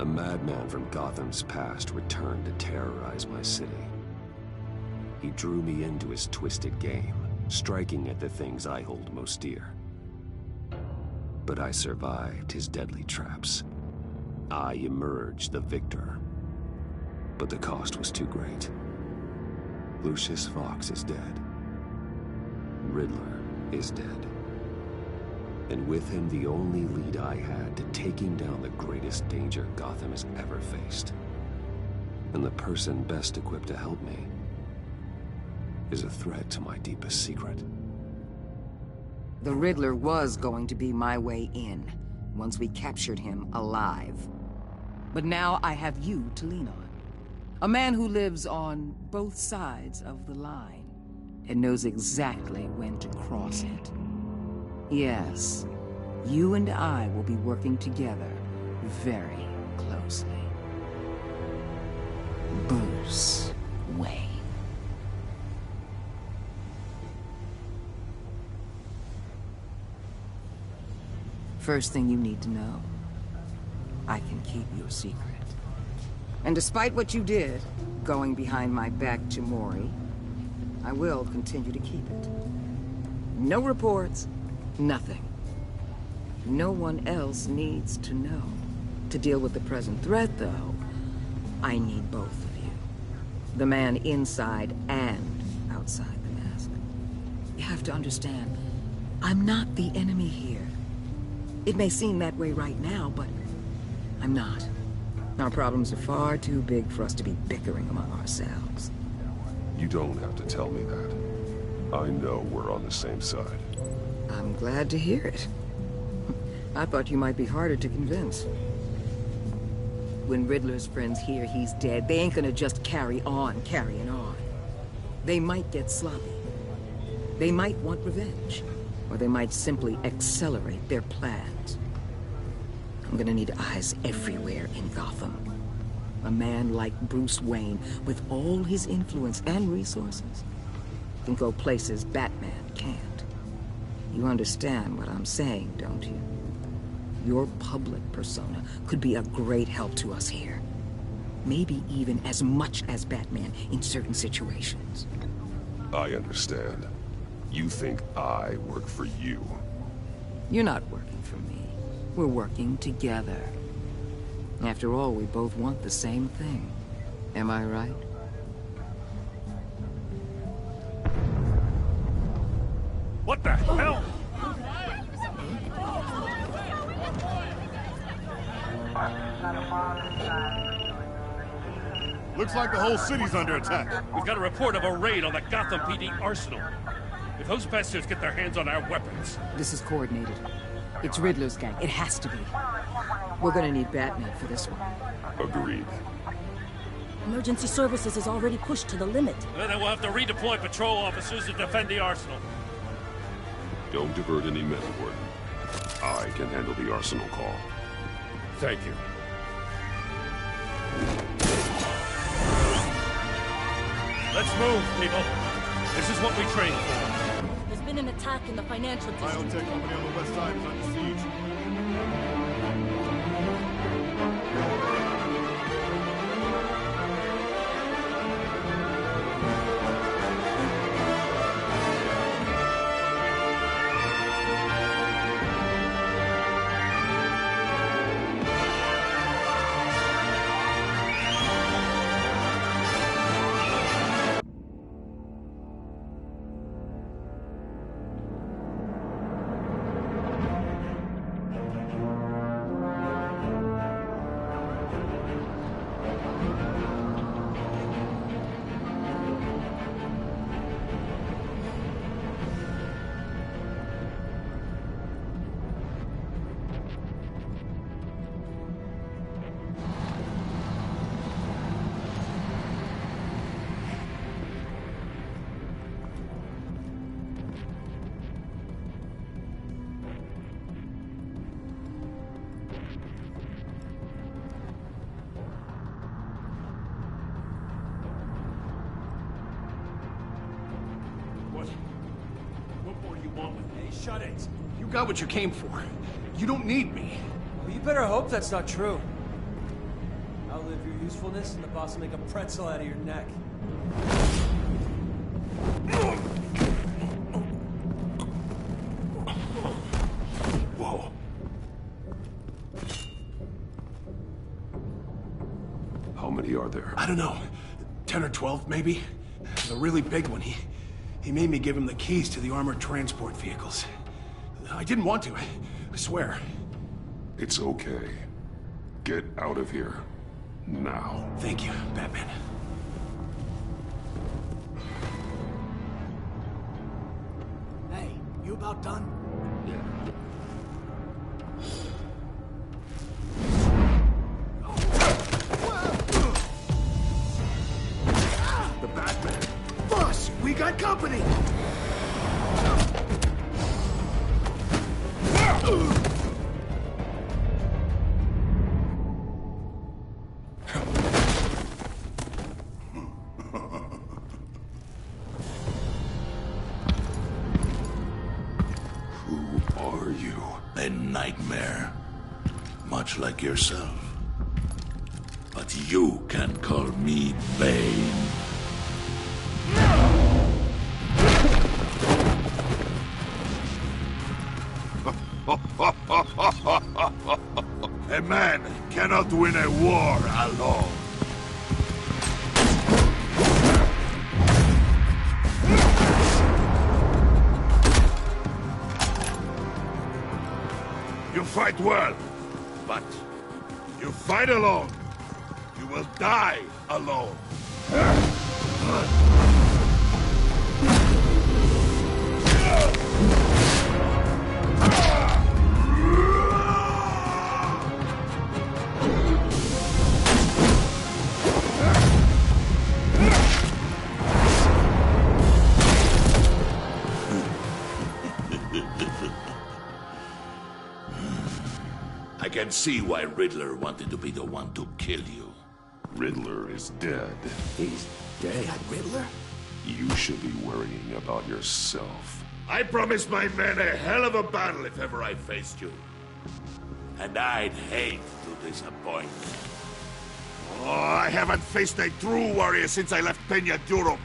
A madman from Gotham's past returned to terrorize my city. He drew me into his twisted game, striking at the things I hold most dear. But I survived his deadly traps. I emerged the victor. But the cost was too great. Lucius Fox is dead. Riddler is dead. And with him, the only lead I had to taking down the greatest danger Gotham has ever faced. And the person best equipped to help me is a threat to my deepest secret. The Riddler was going to be my way in, once we captured him alive. But now I have you to lean on. A man who lives on both sides of the line, and knows exactly when to cross it. Yes, you and I will be working together very closely. Bruce Wayne. First thing you need to know, I can keep your secret. And despite what you did, going behind my back to Mori, I will continue to keep it. No reports, nothing. No one else needs to know. To deal with the present threat, though, I need both of you. The man inside and outside the mask. You have to understand, I'm not the enemy here. It may seem that way right now, but I'm not. Our problems are far too big for us to be bickering among ourselves. You don't have to tell me that. I know we're on the same side. I'm glad to hear it. I thought you might be harder to convince. When Riddler's friends hear he's dead, they ain't gonna just carry on carrying on. They might get sloppy. They might want revenge. Or they might simply accelerate their plans. I'm gonna need eyes everywhere in Gotham. A man like Bruce Wayne, with all his influence and resources, can go places Batman can't. You understand what I'm saying, don't you? Your public persona could be a great help to us here. Maybe even as much as Batman in certain situations. I understand. You think I work for you. You're not working for me. We're working together. After all, we both want the same thing. Am I right? What the hell? Looks like the whole city's under attack. We've got a report of a raid on the Gotham PD arsenal. If those bastards get their hands on our weapons... This is coordinated. It's Riddler's gang. It has to be. We're gonna need Batman for this one. Agreed. Emergency services is already pushed to the limit. Then we'll have to redeploy patrol officers to defend the arsenal. Don't divert any men, Warden. I can handle the arsenal call. Thank you. Let's move, people. This is what we trained for. There's been an attack in the financial district. Biotech company on the west side is under siege. Shut it. You got what you came for. You don't need me. Well, you better hope that's not true. Outlive your usefulness, and the boss will make a pretzel out of your neck. Whoa. How many are there? I don't know. 10 or 12, maybe? The really big one, he made me give him the keys to the armored transport vehicles. I didn't want to, I swear. It's okay. Get out of here. Now. Thank you, Batman. Hey, you about done? Yeah. The Batman. Boss, we got company! Who are you? A nightmare. Much like yourself. But you can call me Bane. A man cannot win a war alone. You fight well, but you fight alone. You will die alone. I can see why Riddler wanted to be the one to kill you. Riddler is dead. He's dead. Riddler? You should be worrying about yourself. I promised my men a hell of a battle if ever I faced you. And I'd hate to disappoint. Oh, I haven't faced a true warrior since I left Peña Duro.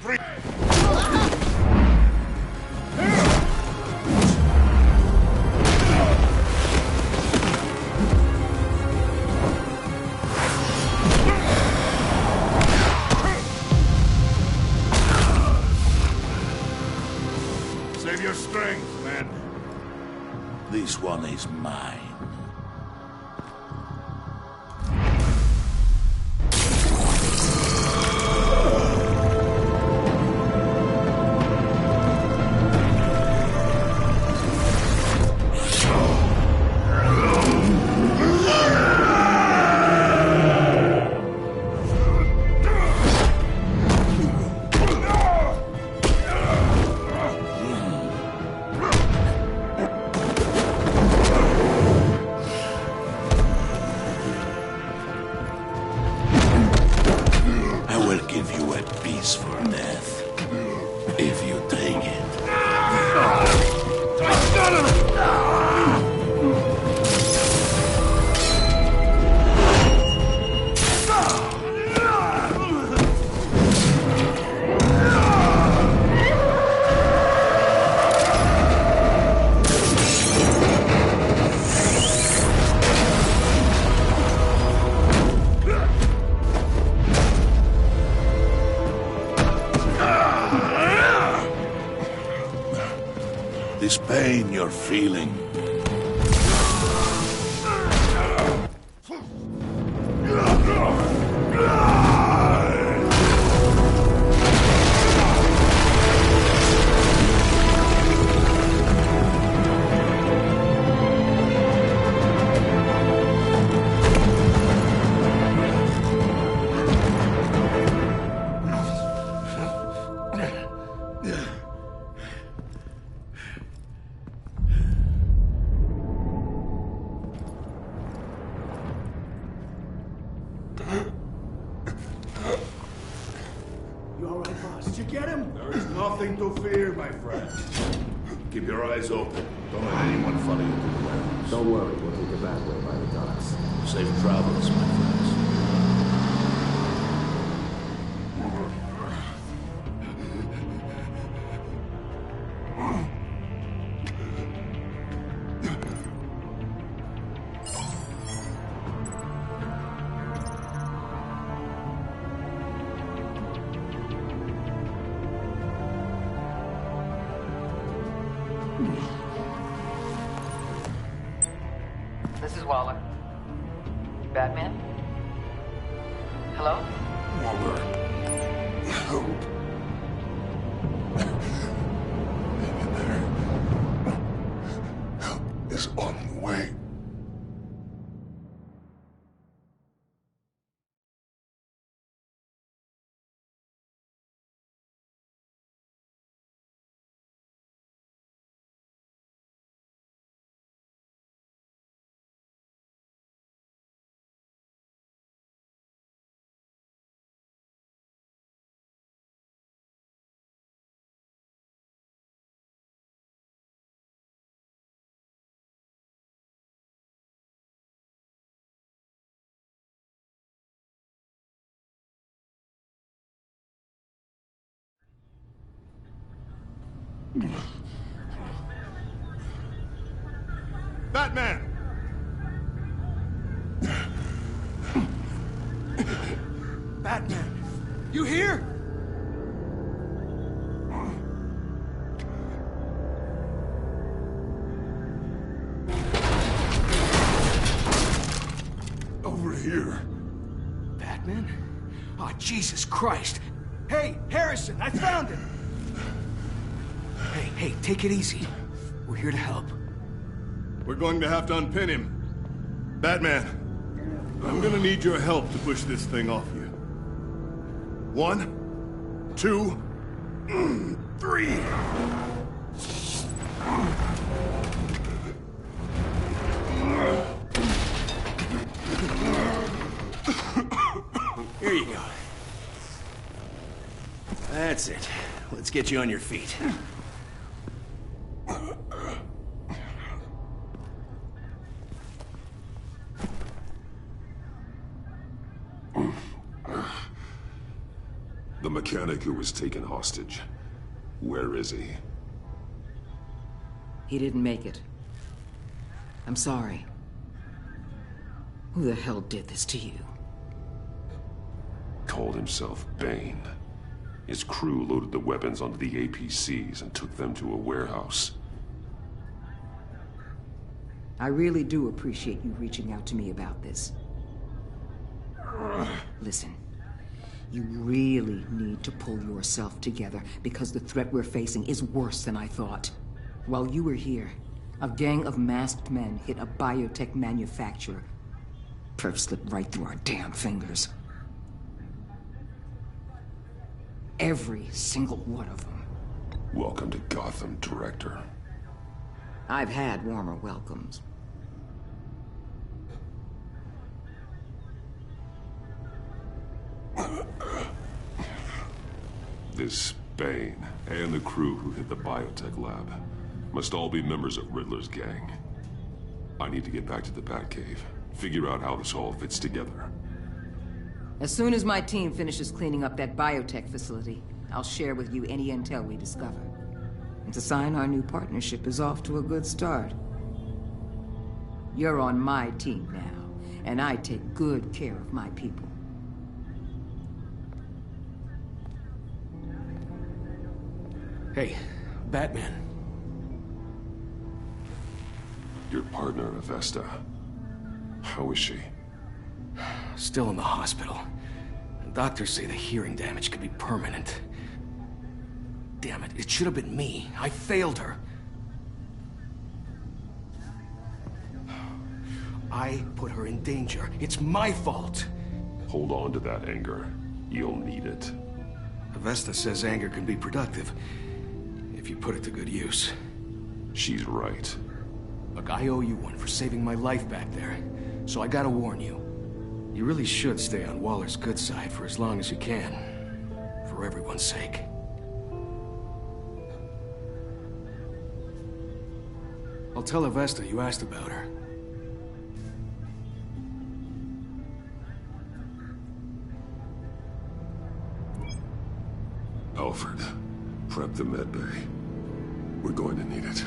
Save your strength, man. This one is mine. For death, if you take it. This pain you're feeling. You alright, boss? Did you get him? There is nothing to fear, my friend. Keep your eyes open. Don't let anyone follow you to the warehouse. Don't worry, we'll take the back way by the docks. Safe travels, my friends. This is Waller. Batman? Hello? Waller, help. Hang in there. Help is on the way. Batman! Batman! You here? Over here. Batman? Oh, Jesus Christ! Hey, Harrison, I found him! Hey, take it easy. We're here to help. We're going to have to unpin him. Batman, I'm gonna need your help to push this thing off you. 1, 2, 3. Here you go. That's it. Let's get you on your feet. The mechanic who was taken hostage. Where is he? He didn't make it. I'm sorry. Who the hell did this to you? Called himself Bane. His crew loaded the weapons onto the APCs and took them to a warehouse. I really do appreciate you reaching out to me about this. Listen, you really need to pull yourself together because the threat we're facing is worse than I thought. While you were here, a gang of masked men hit a biotech manufacturer. Perf slipped right through our damn fingers. Every single one of them. Welcome to Gotham, Director. I've had warmer welcomes. This Bane and the crew who hit the biotech lab must all be members of Riddler's gang. I need to get back to the Batcave, figure out how this all fits together. As soon as my team finishes cleaning up that biotech facility, I'll share with you any intel we discover. And to sign our new partnership is off to a good start. You're on my team now, and I take good care of my people. Hey, Batman. Your partner, Avesta. How is she? Still in the hospital. Doctors say the hearing damage could be permanent. Damn it, it should have been me. I failed her. I put her in danger. It's my fault. Hold on to that anger. You'll need it. Avesta says anger can be productive, if you put it to good use. She's right. Look, I owe you one for saving my life back there, so I gotta warn you. You really should stay on Waller's good side for as long as you can. For everyone's sake. I'll tell Avesta you asked about her. Alfred, prep the med bay. We're going to need it.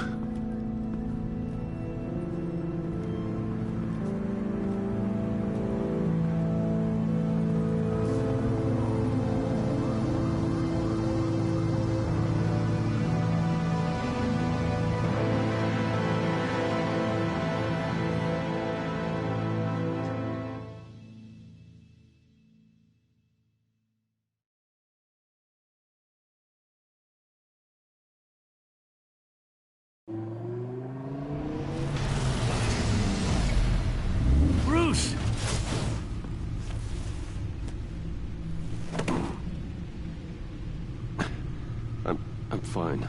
I'm fine.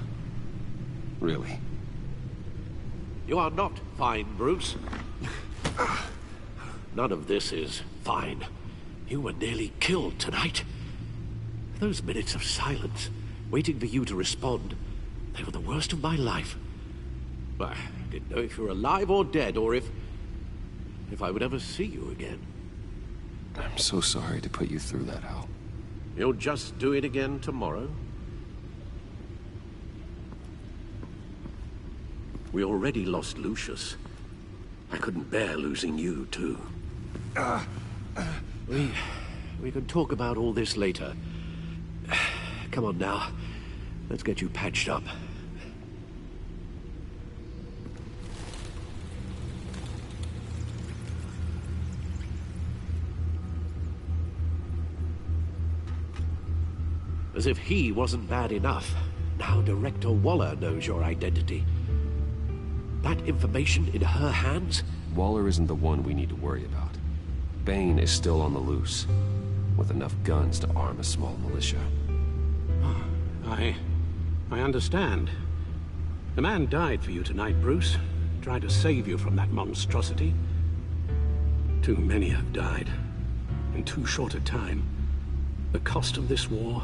Really. You are not fine, Bruce. None of this is fine. You were nearly killed tonight. Those minutes of silence, waiting for you to respond, they were the worst of my life. I didn't know if you were alive or dead, or if I would ever see you again. I'm so sorry to put you through that, Al. You'll just do it again tomorrow? We already lost Lucius. I couldn't bear losing you, too. We can talk about all this later. Come on now. Let's get you patched up. As if he wasn't bad enough, now Director Waller knows your identity. That information in her hands? Waller isn't the one we need to worry about. Bane is still on the loose, with enough guns to arm a small militia. I understand. The man died for you tonight, Bruce. Tried to save you from that monstrosity. Too many have died. In too short a time. The cost of this war,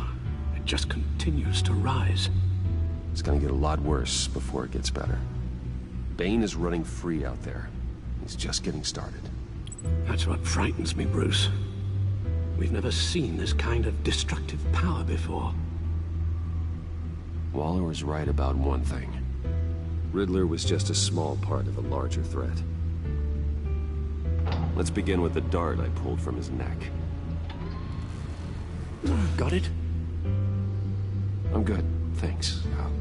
it just continues to rise. It's gonna get a lot worse before it gets better. Bane is running free out there. He's just getting started. That's what frightens me, Bruce. We've never seen this kind of destructive power before. Waller was right about one thing. Riddler was just a small part of a larger threat. Let's begin with the dart I pulled from his neck. Got it? I'm good, thanks, Al.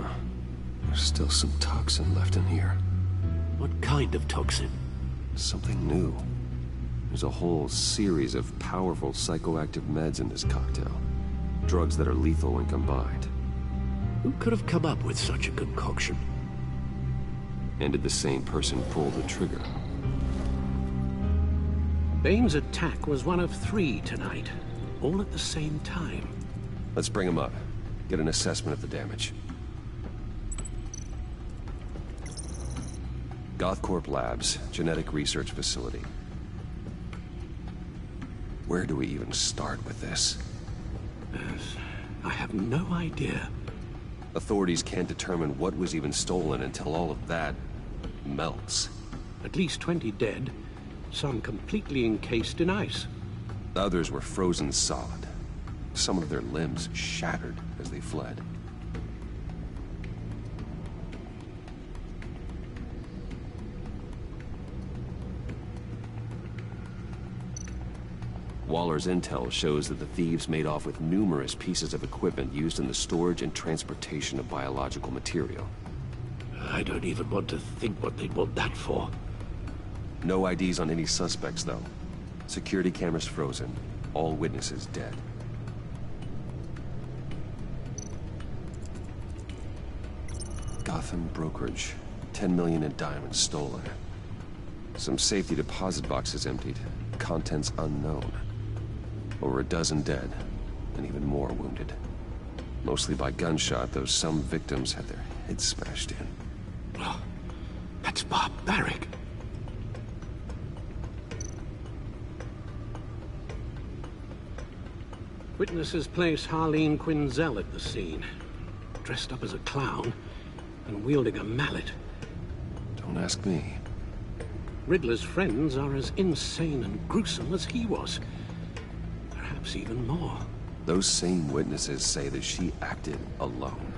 Huh. There's still some toxin left in here. What kind of toxin? Something new. There's a whole series of powerful psychoactive meds in this cocktail. Drugs that are lethal when combined. Who could have come up with such a concoction? And did the same person pull the trigger? Bane's attack was one of 3 tonight, all at the same time. Let's bring him up. Get an assessment of the damage. Gothcorp Labs, genetic research facility. Where do we even start with this? I have no idea. Authorities can't determine what was even stolen until all of that melts. At least 20 dead, some completely encased in ice. Others were frozen solid. Some of their limbs shattered as they fled. Waller's intel shows that the thieves made off with numerous pieces of equipment used in the storage and transportation of biological material. I don't even want to think what they'd want that for. No IDs on any suspects, though. Security cameras frozen. All witnesses dead. Gotham brokerage. 10 million in diamonds stolen. Some safety deposit boxes emptied. Contents unknown. Over a dozen dead, and even more wounded. Mostly by gunshot, though some victims had their heads smashed in. Oh, that's barbaric. Witnesses place Harleen Quinzel at the scene, dressed up as a clown and wielding a mallet. Don't ask me. Riddler's friends are as insane and gruesome as he was. Perhaps even more. Those same witnesses say that she acted alone.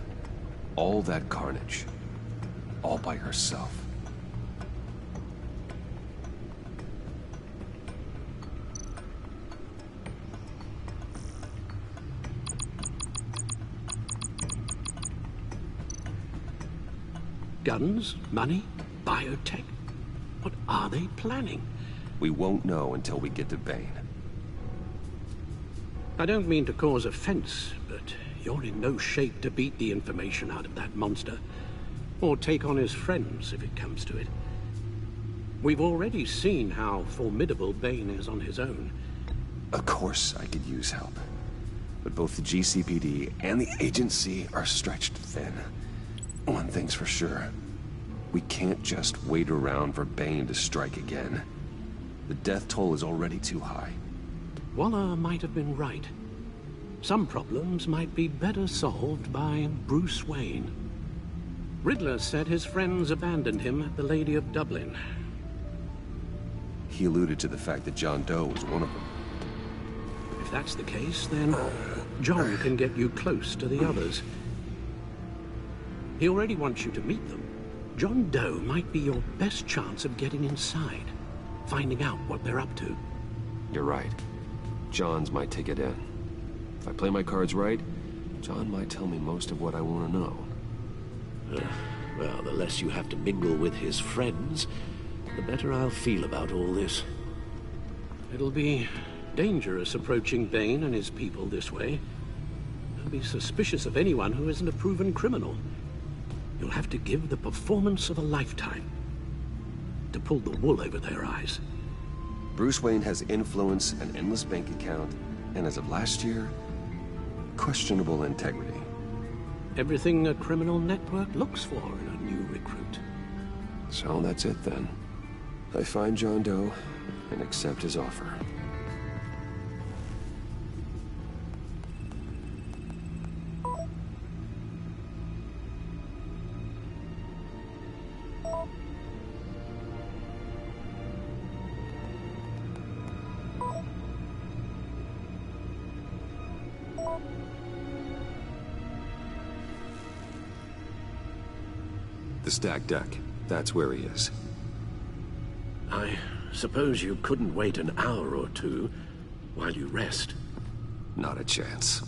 All that carnage. All by herself. Guns, money, biotech. What are they planning? We won't know until we get to Bane. I don't mean to cause offense, but you're in no shape to beat the information out of that monster. Or take on his friends, if it comes to it. We've already seen how formidable Bane is on his own. Of course I could use help. But both the GCPD and the agency are stretched thin. One thing's for sure. We can't just wait around for Bane to strike again. The death toll is already too high. Waller might have been right. Some problems might be better solved by Bruce Wayne. Riddler said his friends abandoned him at the Lady of Dublin. He alluded to the fact that John Doe was one of them. If that's the case, then John can get you close to the others. He already wants you to meet them. John Doe might be your best chance of getting inside, finding out what they're up to. You're right. John's my ticket in. If I play my cards right, John might tell me most of what I want to know. Well, the less you have to mingle with his friends, the better I'll feel about all this. It'll be dangerous approaching Bane and his people this way. They'll be suspicious of anyone who isn't a proven criminal. You'll have to give the performance of a lifetime to pull the wool over their eyes. Bruce Wayne has influence, an endless bank account, and as of last year, questionable integrity. Everything a criminal network looks for in a new recruit. So that's it then. I find John Doe and accept his offer. The stacked deck. That's where he is. I suppose you couldn't wait an hour or two while you rest. Not a chance.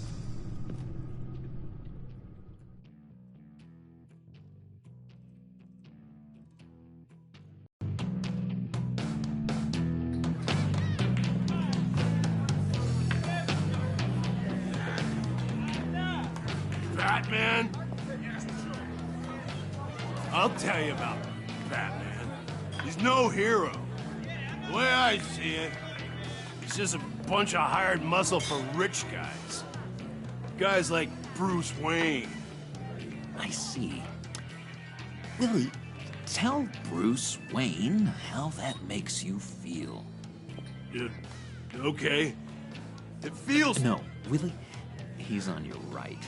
Batman? I'll tell you about Batman. He's no hero. The way I see it, he's just a bunch of hired muscle for rich guys. Guys like Bruce Wayne. I see. Willie, tell Bruce Wayne how that makes you feel. Okay. It feels... No, Willie, he's on your right.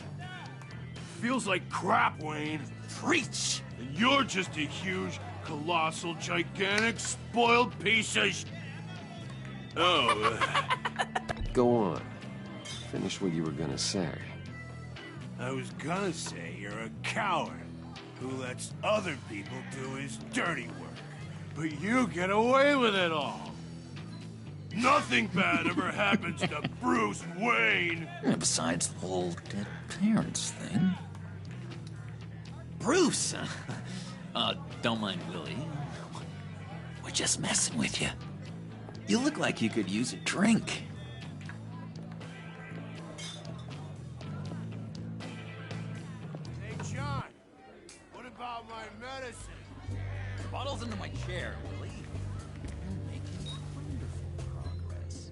Feels like crap, Wayne. Preach! And you're just a huge, colossal, gigantic, spoiled piece of Go on. Finish what you were gonna say. I was gonna say you're a coward who lets other people do his dirty work. But you get away with it all. Nothing bad ever happens to Bruce Wayne. And besides the whole dead parents thing. Bruce! Don't mind Willie. We're just messing with you. You look like you could use a drink. Hey, John, what about my medicine? Bottle's into my chair, Willie. You're making wonderful progress.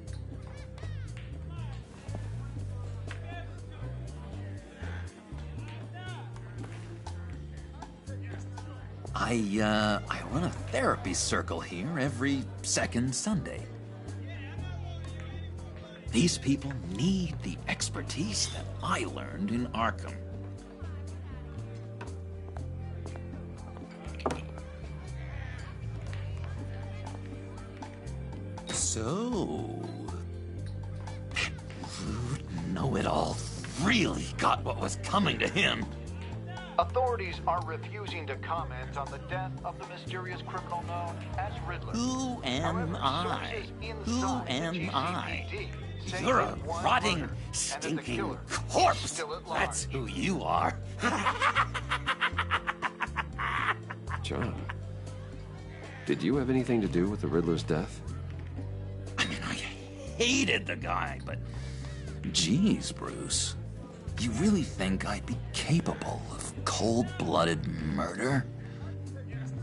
I run a therapy circle here every second Sunday. These people need the expertise that I learned in Arkham. So, rude know-it-all really got what was coming to him. Authorities are refusing to comment on the death of the mysterious criminal known as Riddler. Who am I? Who am I? You're a rotting, stinking corpse. That's who you are. John, did you have anything to do with the Riddler's death? I mean, I hated the guy, but... Geez, Bruce. You really think I'd be capable of cold-blooded murder?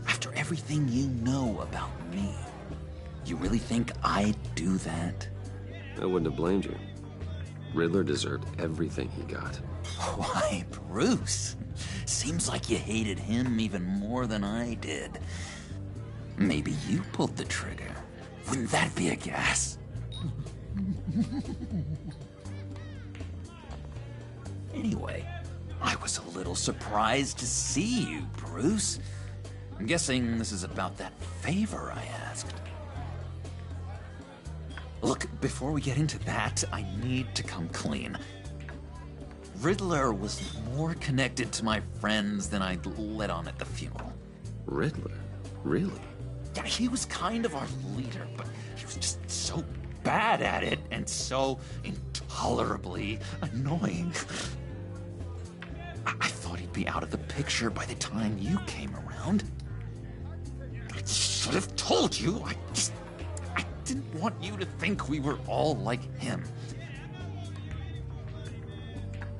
After everything you know about me, you really think I'd do that? I wouldn't have blamed you. Riddler deserved everything he got. Why, Bruce? Seems like you hated him even more than I did. Maybe you pulled the trigger. Wouldn't that be a gas? Anyway, I was a little surprised to see you, Bruce. I'm guessing this is about that favor I asked. Look, before we get into that, I need to come clean. Riddler was more connected to my friends than I'd let on at the funeral. Riddler? Really? Yeah, he was kind of our leader, but he was just so bad at it and so intolerably annoying. I thought he'd be out of the picture by the time you came around. I should have told you. I didn't want you to think we were all like him.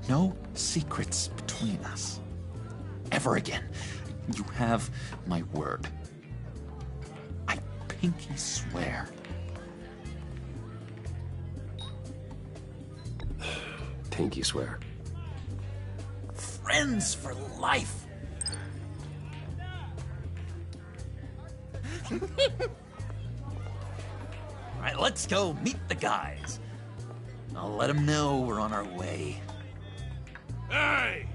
No secrets between us. Ever again. You have my word. I pinky swear. Pinky swear. Friends for life. All right, let's go meet the guys. I'll let them know we're on our way. Hey!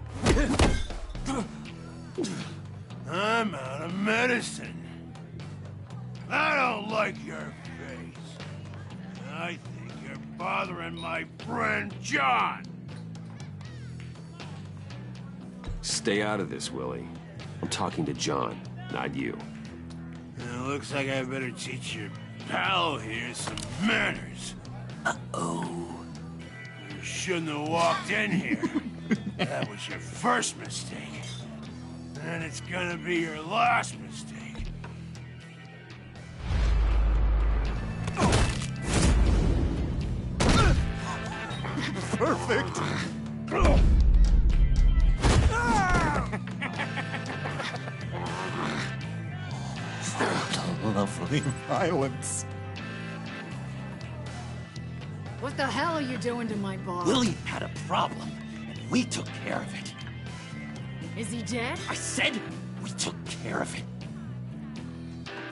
I'm out of medicine. I don't like your face. I think you're bothering my friend John. Stay out of this, Willie. I'm talking to John, not you. It looks like I better teach your pal here some manners. Uh-oh. You shouldn't have walked in here. That was your first mistake. And it's gonna be your last mistake. Perfect! Lovely violence. What the hell are you doing to my boss? Willie had a problem, and we took care of it. Is he dead? I said we took care of it.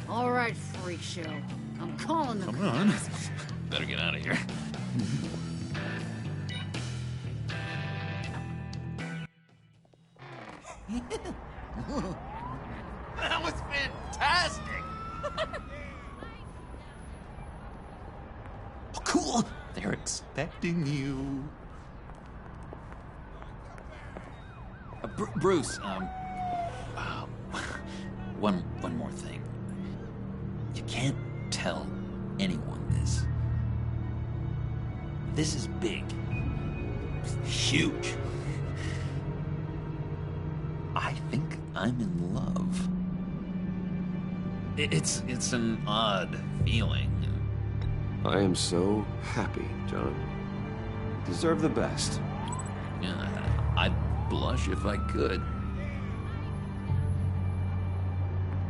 All right, freak show. I'm calling the Come on. Better get out of here. That was fantastic! Oh, cool! They're expecting you. Bruce, one more thing. You can't tell anyone this. This is big. Huge. I think I'm in love. It's an odd feeling. I am so happy, John. Deserve the best. Yeah, I'd blush if I could.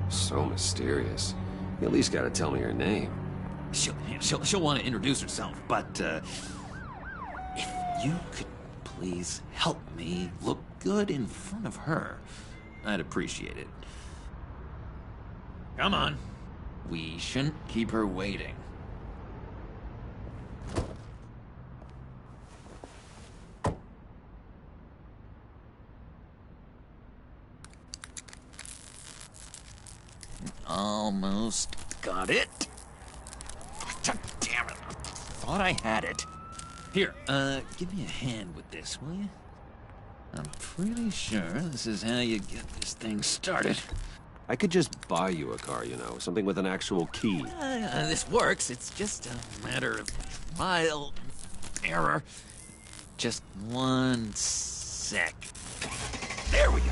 So mysterious. You at least gotta tell me her name. She'll want to introduce herself, but if you could please help me look good in front of her, I'd appreciate it. Come on. We shouldn't keep her waiting. Almost got it. Damn it. I thought I had it. Here, give me a hand with this, will you? I'm pretty sure this is how you get this thing started. I could just buy you a car, you know, something with an actual key. This works. It's just a matter of trial and error. Just one sec. There we go.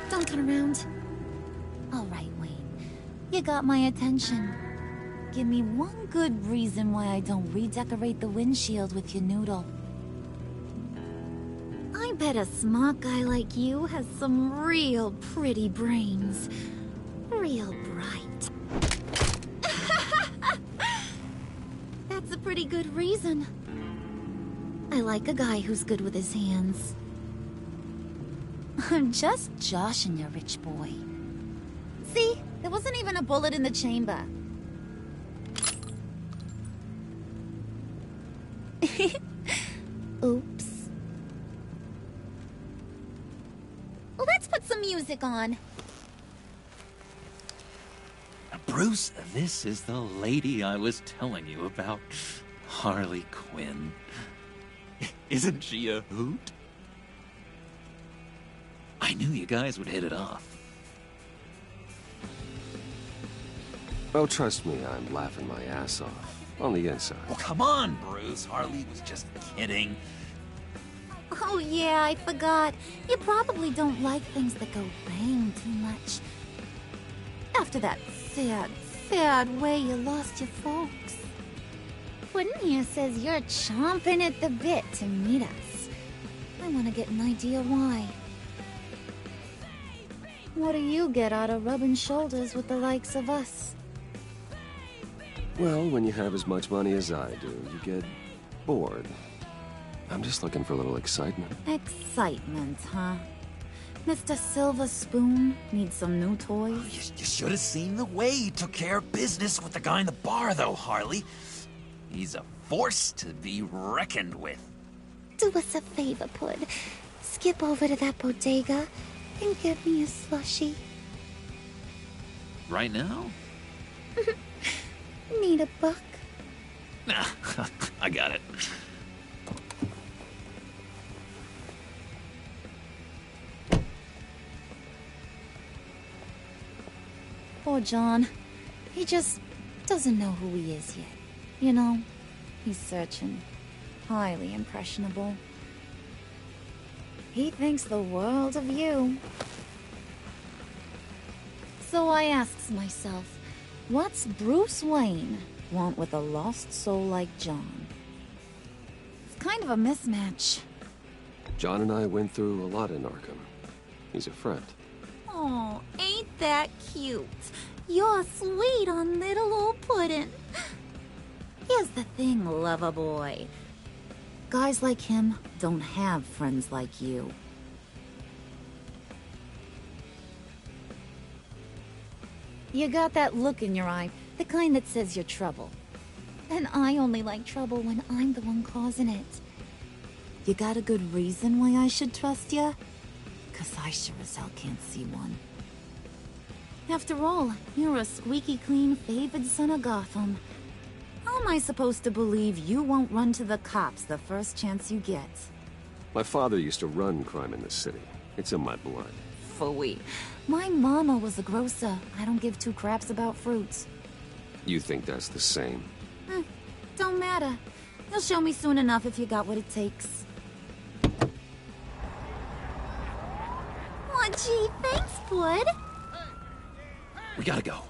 Don't turn around. All right, Wayne. You got my attention. Give me one good reason why I don't redecorate the windshield with your noodle. I bet a smart guy like you has some real pretty brains. Real bright. That's a pretty good reason. I like a guy who's good with his hands. I'm just joshing you, rich boy. See? There wasn't even a bullet in the chamber. Oops. Let's put some music on. Bruce, this is the lady I was telling you about. Harley Quinn. Isn't she a hoot? I knew you guys would hit it off. Oh, trust me, I'm laughing my ass off. On the inside. Oh, come on, Bruce. Harley was just kidding. Oh yeah, I forgot. You probably don't like things that go bang too much. After that sad way you lost your folks. Puddin' here says you're chomping at the bit to meet us. I want to get an idea why. What do you get out of rubbing shoulders with the likes of us? Well, when you have as much money as I do, you get bored. I'm just looking for a little excitement. Excitement, huh? Mr. Silver Spoon needs some new toys? You should have seen the way he took care of business with the guy in the bar, though, Harley. He's a force to be reckoned with. Do us a favor, Pud. Skip over to that bodega and get me a slushie. Right now? Need a buck? Nah, I got it. Poor John. He just doesn't know who he is yet. You know, he's searching. Highly impressionable. He thinks the world of you. So I asks myself, what's Bruce Wayne want with a lost soul like John? It's kind of a mismatch. John and I went through a lot in Arkham. He's a friend. Oh, ain't that cute? You're sweet on little old Puddin'. Here's the thing, lover boy. Guys like him don't have friends like you. You got that look in your eye, the kind that says you're trouble. And I only like trouble when I'm the one causing it. You got a good reason why I should trust you? 'Cause I sure as hell can't see one. After all, you're a squeaky clean favored son of Gotham. How am I supposed to believe you won't run to the cops the first chance you get? My father used to run crime in the city. It's in my blood. Phooey. My mama was a grocer. I don't give two craps about fruits. You think that's the same? Don't matter. You'll show me soon enough if you got what it takes. Oh, gee, thanks, Bud. We gotta go.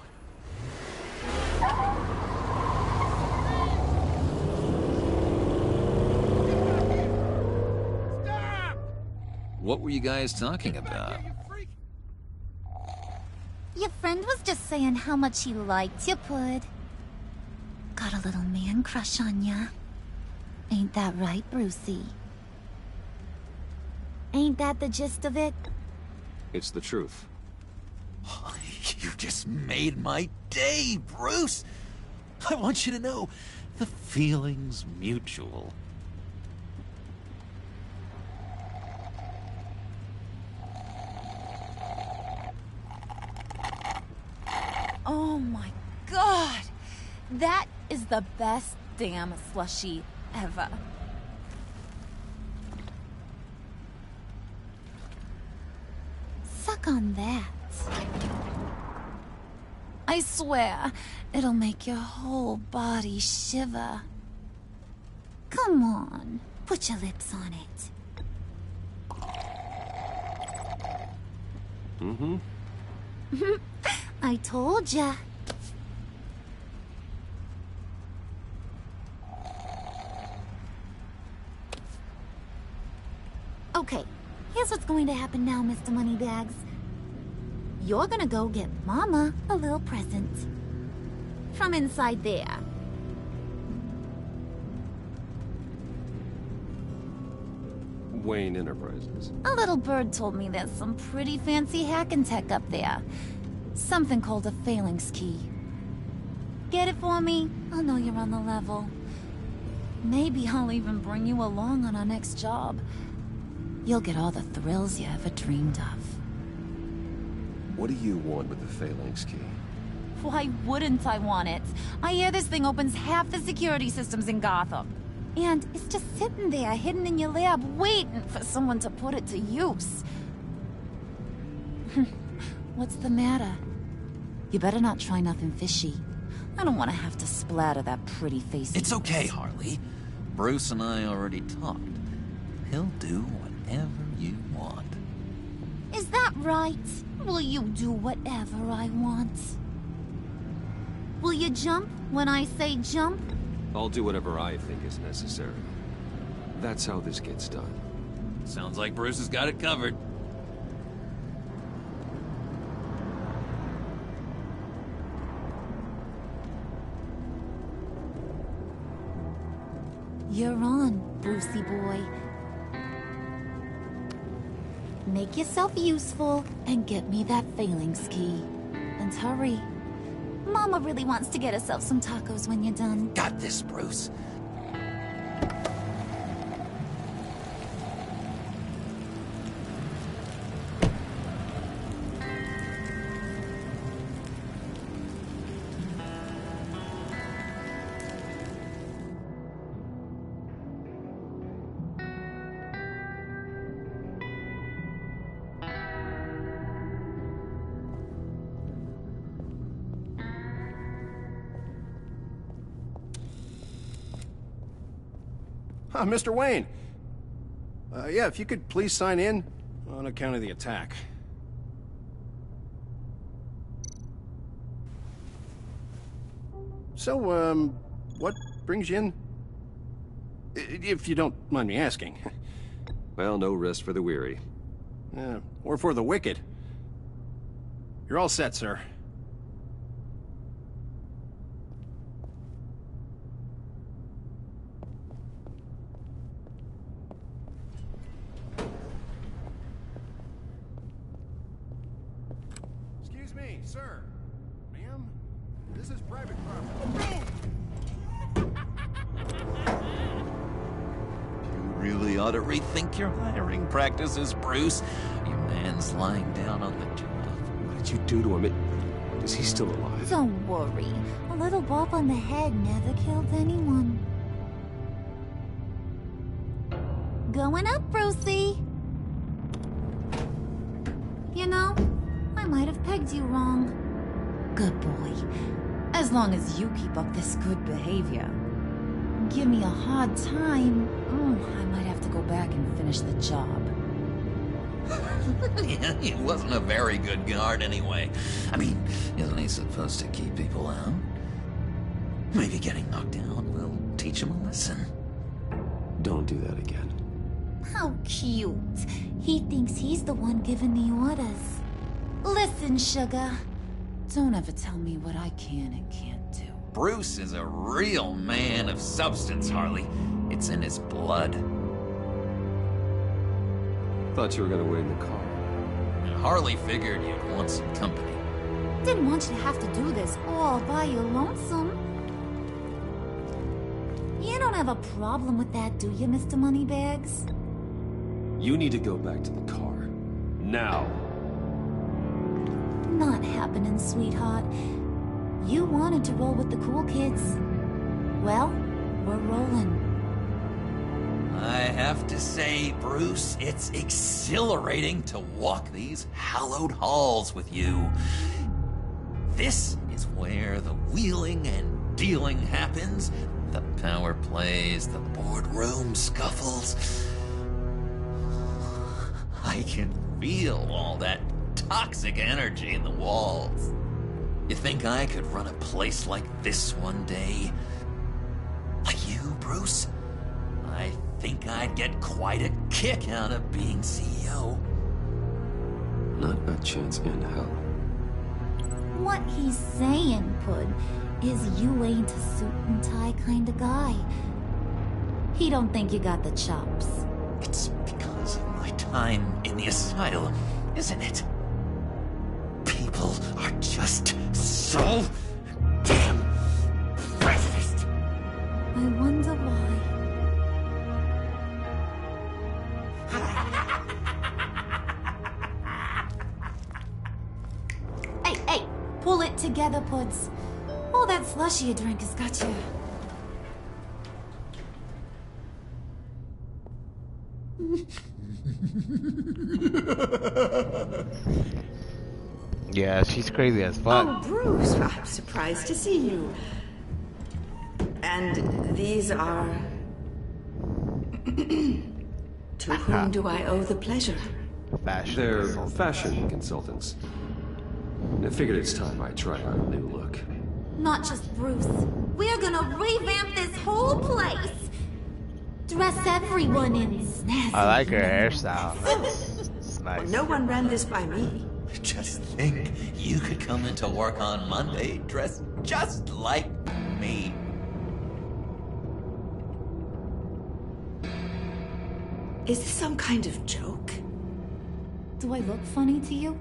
What were you guys talking about? Your friend was just saying how much he liked you, Pud. Got a little man crush on ya. Ain't that right, Brucey? Ain't that the gist of it? It's the truth. You just made my day, Bruce! I want you to know, the feeling's mutual. Oh my god! That is the best damn slushie ever. Suck on that. I swear, it'll make your whole body shiver. Come on, put your lips on it. Mm-hmm. I told ya. Okay, Here's what's going to happen now, Mr. Moneybags. You're gonna go get Mama a little present. From inside there. Wayne Enterprises. A little bird told me there's some pretty fancy hacking tech up there. Something called a phalanx key. Get it for me? I'll know you're on the level. Maybe I'll even bring you along on our next job. You'll get all the thrills you ever dreamed of. What do you want with the phalanx key? Why wouldn't I want it? I hear this thing opens half the security systems in Gotham. And it's just sitting there, hidden in your lab, waiting for someone to put it to use. What's the matter? You better not try nothing fishy. I don't want to have to splatter that pretty face. It's okay, Harley. Bruce and I already talked. He'll do whatever you want. Is that right? Will you do whatever I want? Will you jump when I say jump? I'll do whatever I think is necessary. That's how this gets done. Sounds like Bruce has got it covered. You're on, Brucey boy. Make yourself useful and get me that phalanx key. And hurry. Mama really wants to get herself some tacos when you're done. Got this, Bruce. Mr. Wayne. Yeah, if you could please sign in on account of the attack. So, what brings you in? If you don't mind me asking. Well, no rest for the weary. Or for the wicked. You're all set, sir. Excuse me, sir. Ma'am, this is private property. You really ought to rethink your hiring practices, Bruce. Your man's lying down on the job. What did you do to him? Is he still alive? Don't worry. A little bop on the head never killed anyone. Going up, Brucey. You know, I might have pegged you wrong. Good boy. As long as you keep up this good behavior. Give me a hard time, I might have to go back and finish the job. Yeah, he wasn't a very good guard anyway. I mean, isn't he supposed to keep people out? Maybe getting knocked down will teach him a lesson. Don't do that again. How cute. He thinks he's the one giving the orders. Listen, sugar. Don't ever tell me what I can and can't do. Bruce is a real man of substance, Harley. It's in his blood. Thought you were gonna wait in the car. And Harley figured you'd want some company. Didn't want you to have to do this all by your lonesome. You don't have a problem with that, do you, Mr. Moneybags? You need to go back to the car. Now. Not happening, sweetheart. You wanted to roll with the cool kids. Well, we're rolling. I have to say, Bruce, it's exhilarating to walk these hallowed halls with you. This is where the wheeling and dealing happens. The power plays, the boardroom scuffles. I can feel all that toxic energy in the walls. You think I could run a place like this one day? Like you, Bruce? I think I'd get quite a kick out of being CEO. Not a chance in hell. What he's saying, Pud, is you ain't a suit and tie kind of guy. He don't think you got the chops. It's because of my time in the asylum, isn't it? People are just so damn prejudiced. I wonder why. Hey, pull it together, Puds. All that slushy you drink has got you. Yeah, she's crazy as fuck. Oh, Bruce, I'm surprised to see you. And these are... To whom do I owe the pleasure? They're fashion consultants. I figured it's time I tried out a new look. Not just Bruce. We're gonna revamp this whole place. Dress everyone in snazzy. I like her hairstyle. It's nice. No one ran this by me. Just think, you could come into work on Monday dressed just like me. Is this some kind of joke? Do I look funny to you?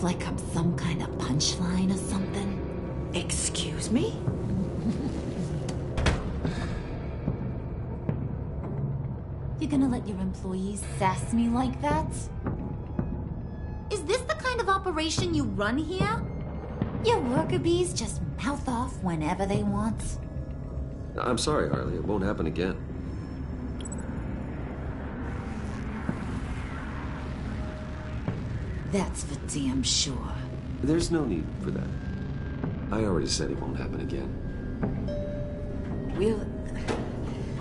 Like I'm some kind of punchline or something? Excuse me? You gonna let your employees sass me like that? Is this the kind of operation you run here? Your worker bees just mouth off whenever they want. I'm sorry, Harley. It won't happen again. That's for damn sure. There's no need for that. I already said it won't happen again.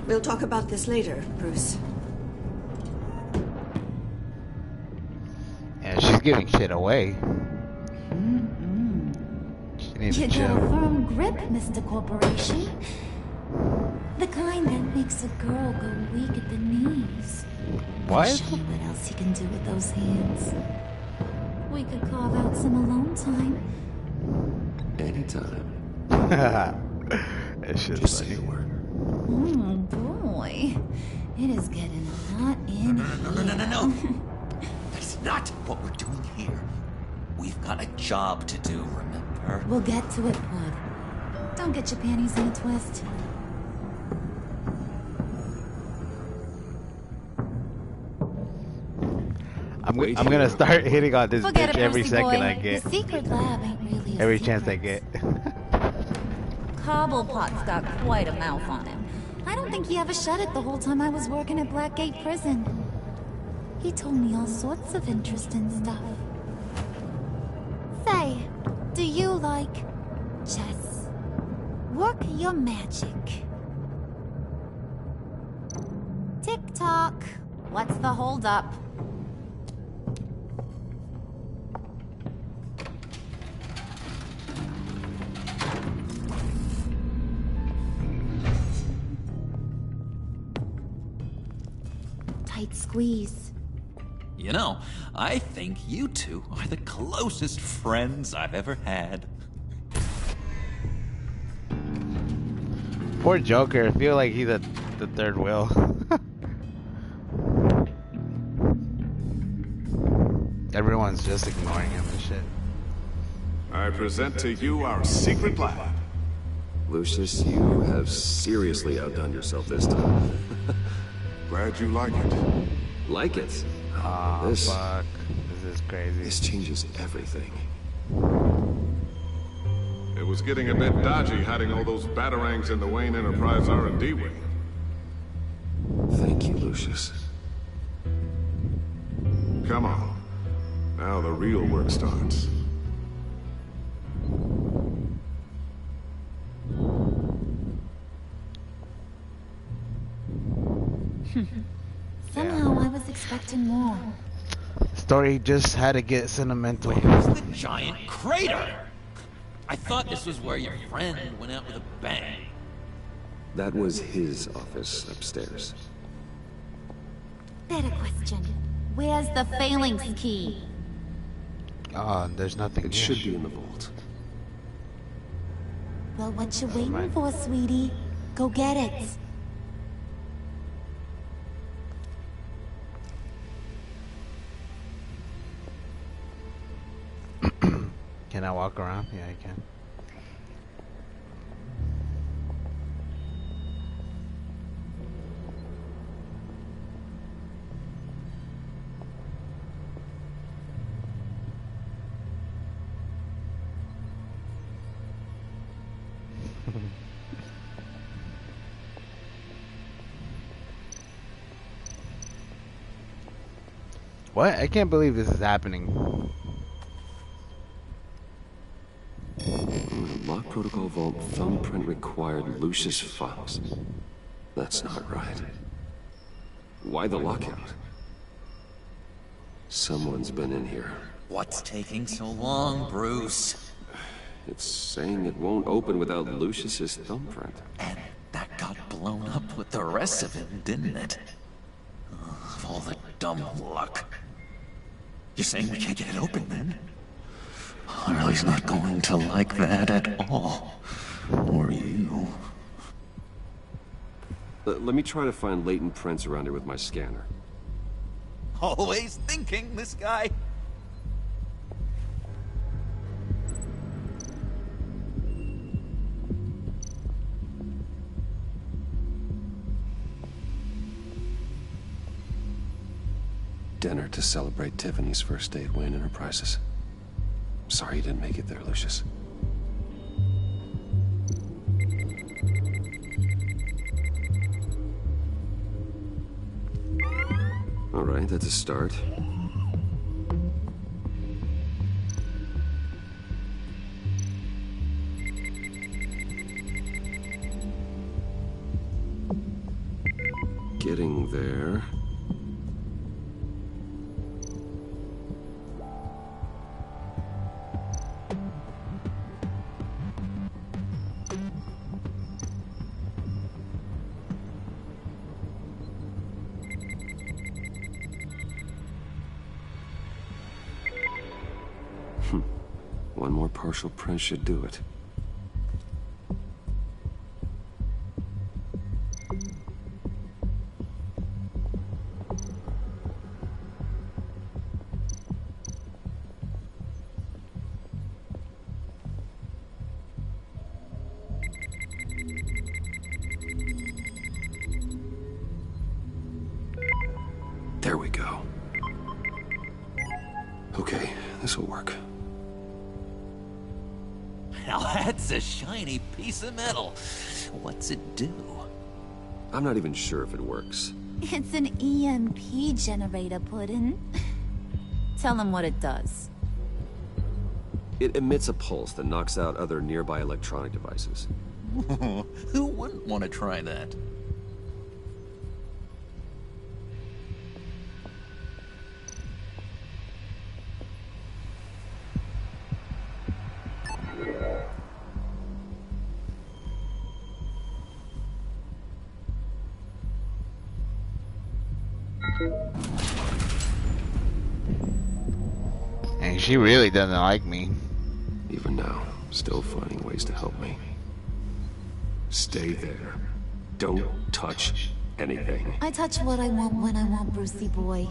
We'll talk about this later, Bruce. Yeah, she's giving shit away. She needs You to got chill. a firm grip, Mr. Corporation. The kind that makes a girl go weak at the knees. What? I'll show you what else you can do with those hands. We could carve out some alone time. Anytime. It's just say the word. Oh boy. It is getting hot in here. No. That's not what we're doing here. We've got a job to do, remember? We'll get to it, Bud. Don't get your panties in a twist. I'm gonna start hitting on this Forget bitch it, every Brucey second boy. I get. The secret lab ain't really a Every secret. chance I get. Cobblepot's got quite a mouth on him. I don't think he ever shut it the whole time I was working at Blackgate Prison. He told me all sorts of interesting stuff. Say, do you like chess? Work your magic. Tick-tock. What's the holdup? Tight squeeze. You know, I think you two are the closest friends I've ever had. Poor Joker. I feel like he's the third wheel. Everyone's just ignoring him and shit. I present to you our secret lab. Lucius, you have seriously outdone yourself this time. Glad you like it. Like it? Oh, This fuck. This is crazy. This changes everything. It was getting a bit dodgy hiding all those batarangs in the Wayne Enterprise R&D wing. Thank you, Lucius. Come on. Now the real work starts. Somehow I was expecting more. Story just had to get sentimental. Where's the giant crater? I thought this was where your friend went out with a bang. That was his office upstairs. Better question. Where's the phalanx key? There's nothing It should be in the vault. Well, what you waiting for, sweetie? Go get it. Can I walk around? Yeah, I can. What? I can't believe this is happening. Lock protocol vault thumbprint required Lucius files. That's not right. Why the lockout? Someone's been in here. What's taking so long, Bruce? It's saying it won't open without Lucius's thumbprint. And that got blown up with the rest of it, didn't it? Of all the dumb luck. You're saying we can't get it open, then? Harley's not going to like that at all. Or you. Let me try to find latent prints around here with my scanner. Always thinking, this guy. Dinner to celebrate Tiffany's first date win in her prizes. Sorry you didn't make it there, Lucius. All right, that's a start. Getting there. One more partial print should do it. There we go. Okay, this will work. Now that's a shiny piece of metal. What's it do? I'm not even sure if it works. It's an EMP generator, Puddin'. Tell him what it does. It emits a pulse that knocks out other nearby electronic devices. Who wouldn't want to try that? And she really doesn't like me. Even now, still finding ways to help me. Stay there. Don't touch anything. I touch what I want when I want, Brucey boy.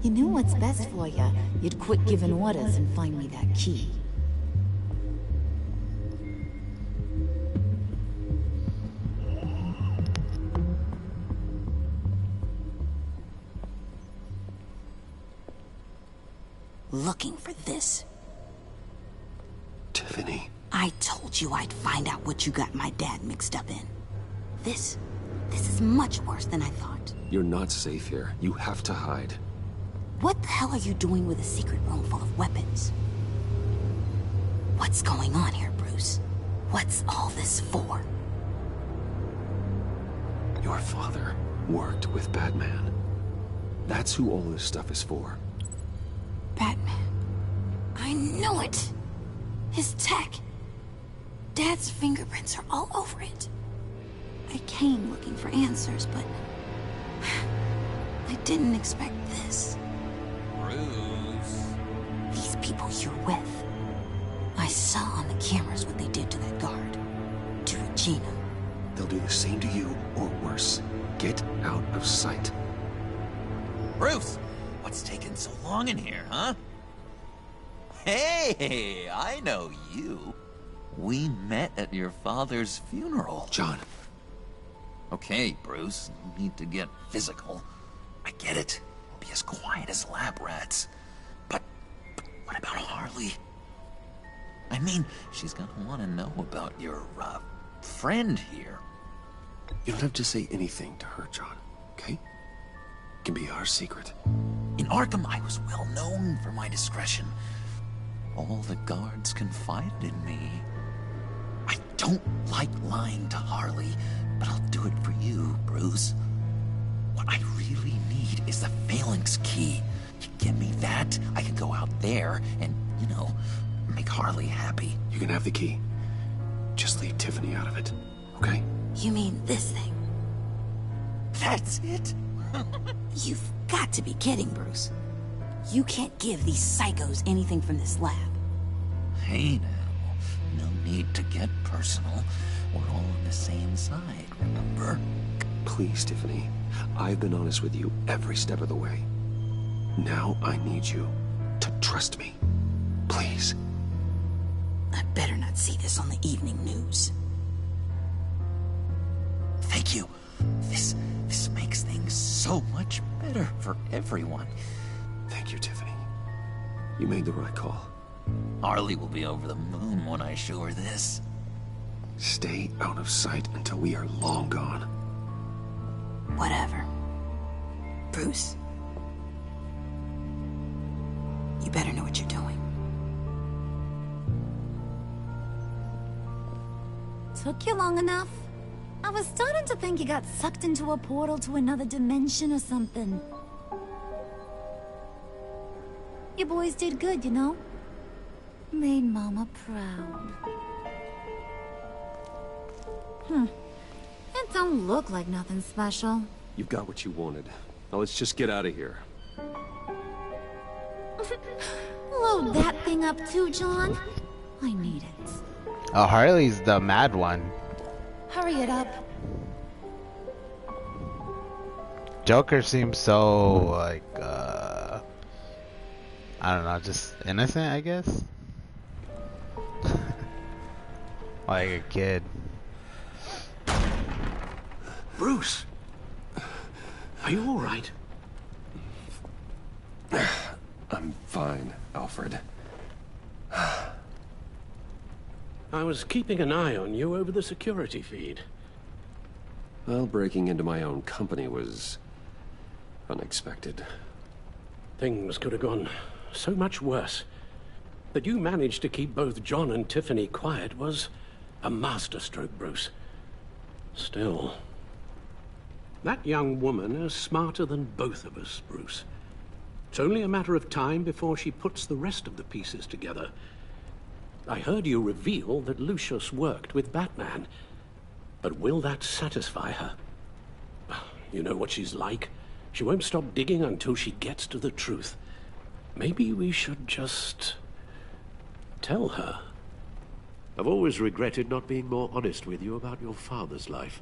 You knew what's best for you. You'd quit giving orders and find me that key. Looking for this. Tiffany. I told you I'd find out what you got my dad mixed up in. This is much worse than I thought. You're not safe here. You have to hide. What the hell are you doing with a secret room full of weapons? What's going on here, Bruce? What's all this for? Your father worked with Batman. That's who all this stuff is for. Batman. I knew it! His tech. Dad's fingerprints are all over it. I came looking for answers, but I didn't expect this. Bruce. These people you're with. I saw on the cameras what they did to that guard. To Regina. They'll do the same to you, or worse. Get out of sight. Bruce, what's taking so long in here, huh? Hey, I know you. We met at your father's funeral. John. Okay, Bruce, no need to get physical. I get it. We'll be as quiet as lab rats. But what about Harley? I mean, she's gonna want to know about your, friend here. You don't have to say anything to her, John, okay? It can be our secret. In Arkham, I was well known for my discretion. All the guards confided in me. I don't like lying to Harley, but I'll do it for you, Bruce. What I really need is the phalanx key. You give me that, I can go out there and, you know, make Harley happy. You can have the key. Just leave Tiffany out of it, okay? You mean this thing? That's it? You've got to be kidding, Bruce. You can't give these psychos anything from this lab. Hey now, no need to get personal. We're all on the same side, remember? Please, Tiffany. I've been honest with you every step of the way. Now I need you to trust me. Please. I better not see this on the evening news. Thank you. This makes things so much better for everyone. Thank you, Tiffany. You made the right call. Harley will be over the moon when I show her this. Stay out of sight until we are long gone. Whatever. Bruce. You better know what you're doing. Took you long enough? I was starting to think you got sucked into a portal to another dimension or something. You boys did good, you know? Made Mama proud. It don't look like nothing special. You've got what you wanted. Now let's just get out of here. Load that thing up too, John. I need it. Oh, Harley's the mad one. Hurry it up. Joker seems so, like, I don't know, just innocent, I guess? Like a kid. Bruce! Are you alright? I'm fine, Alfred. I was keeping an eye on you over the security feed. Well, breaking into my own company was unexpected. Things could have gone so much worse. That you managed to keep both John and Tiffany quiet was a masterstroke, Bruce. Still, that young woman is smarter than both of us, Bruce. It's only a matter of time before she puts the rest of the pieces together. I heard you reveal that Lucius worked with Batman. But will that satisfy her? You know what she's like. She won't stop digging until she gets to the truth. Maybe we should just tell her. I've always regretted not being more honest with you about your father's life.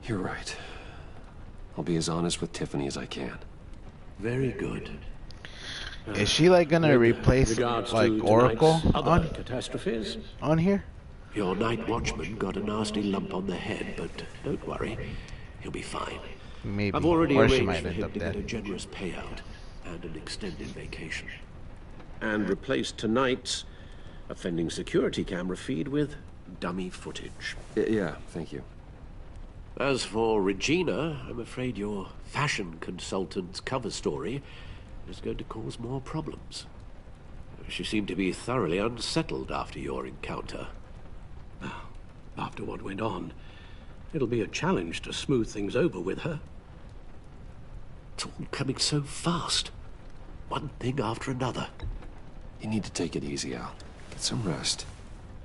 You're right. I'll be as honest with Tiffany as I can. Very good. Is she like gonna replace like Oracle other catastrophes on here? Your night watchman got a nasty lump on the head, but don't worry, he'll be fine. Maybe. I've already Or she arranged might for end him up to get a dead. generous payout and an extended vacation. And replace tonight's offending security camera feed with dummy footage. Yeah, thank you. As for Regina, I'm afraid your fashion consultant's cover story is going to cause more problems. She seemed to be thoroughly unsettled after your encounter. After what went on, it'll be a challenge to smooth things over with her. It's all coming so fast. One thing after another. You need to take it easy, Al. Get some rest.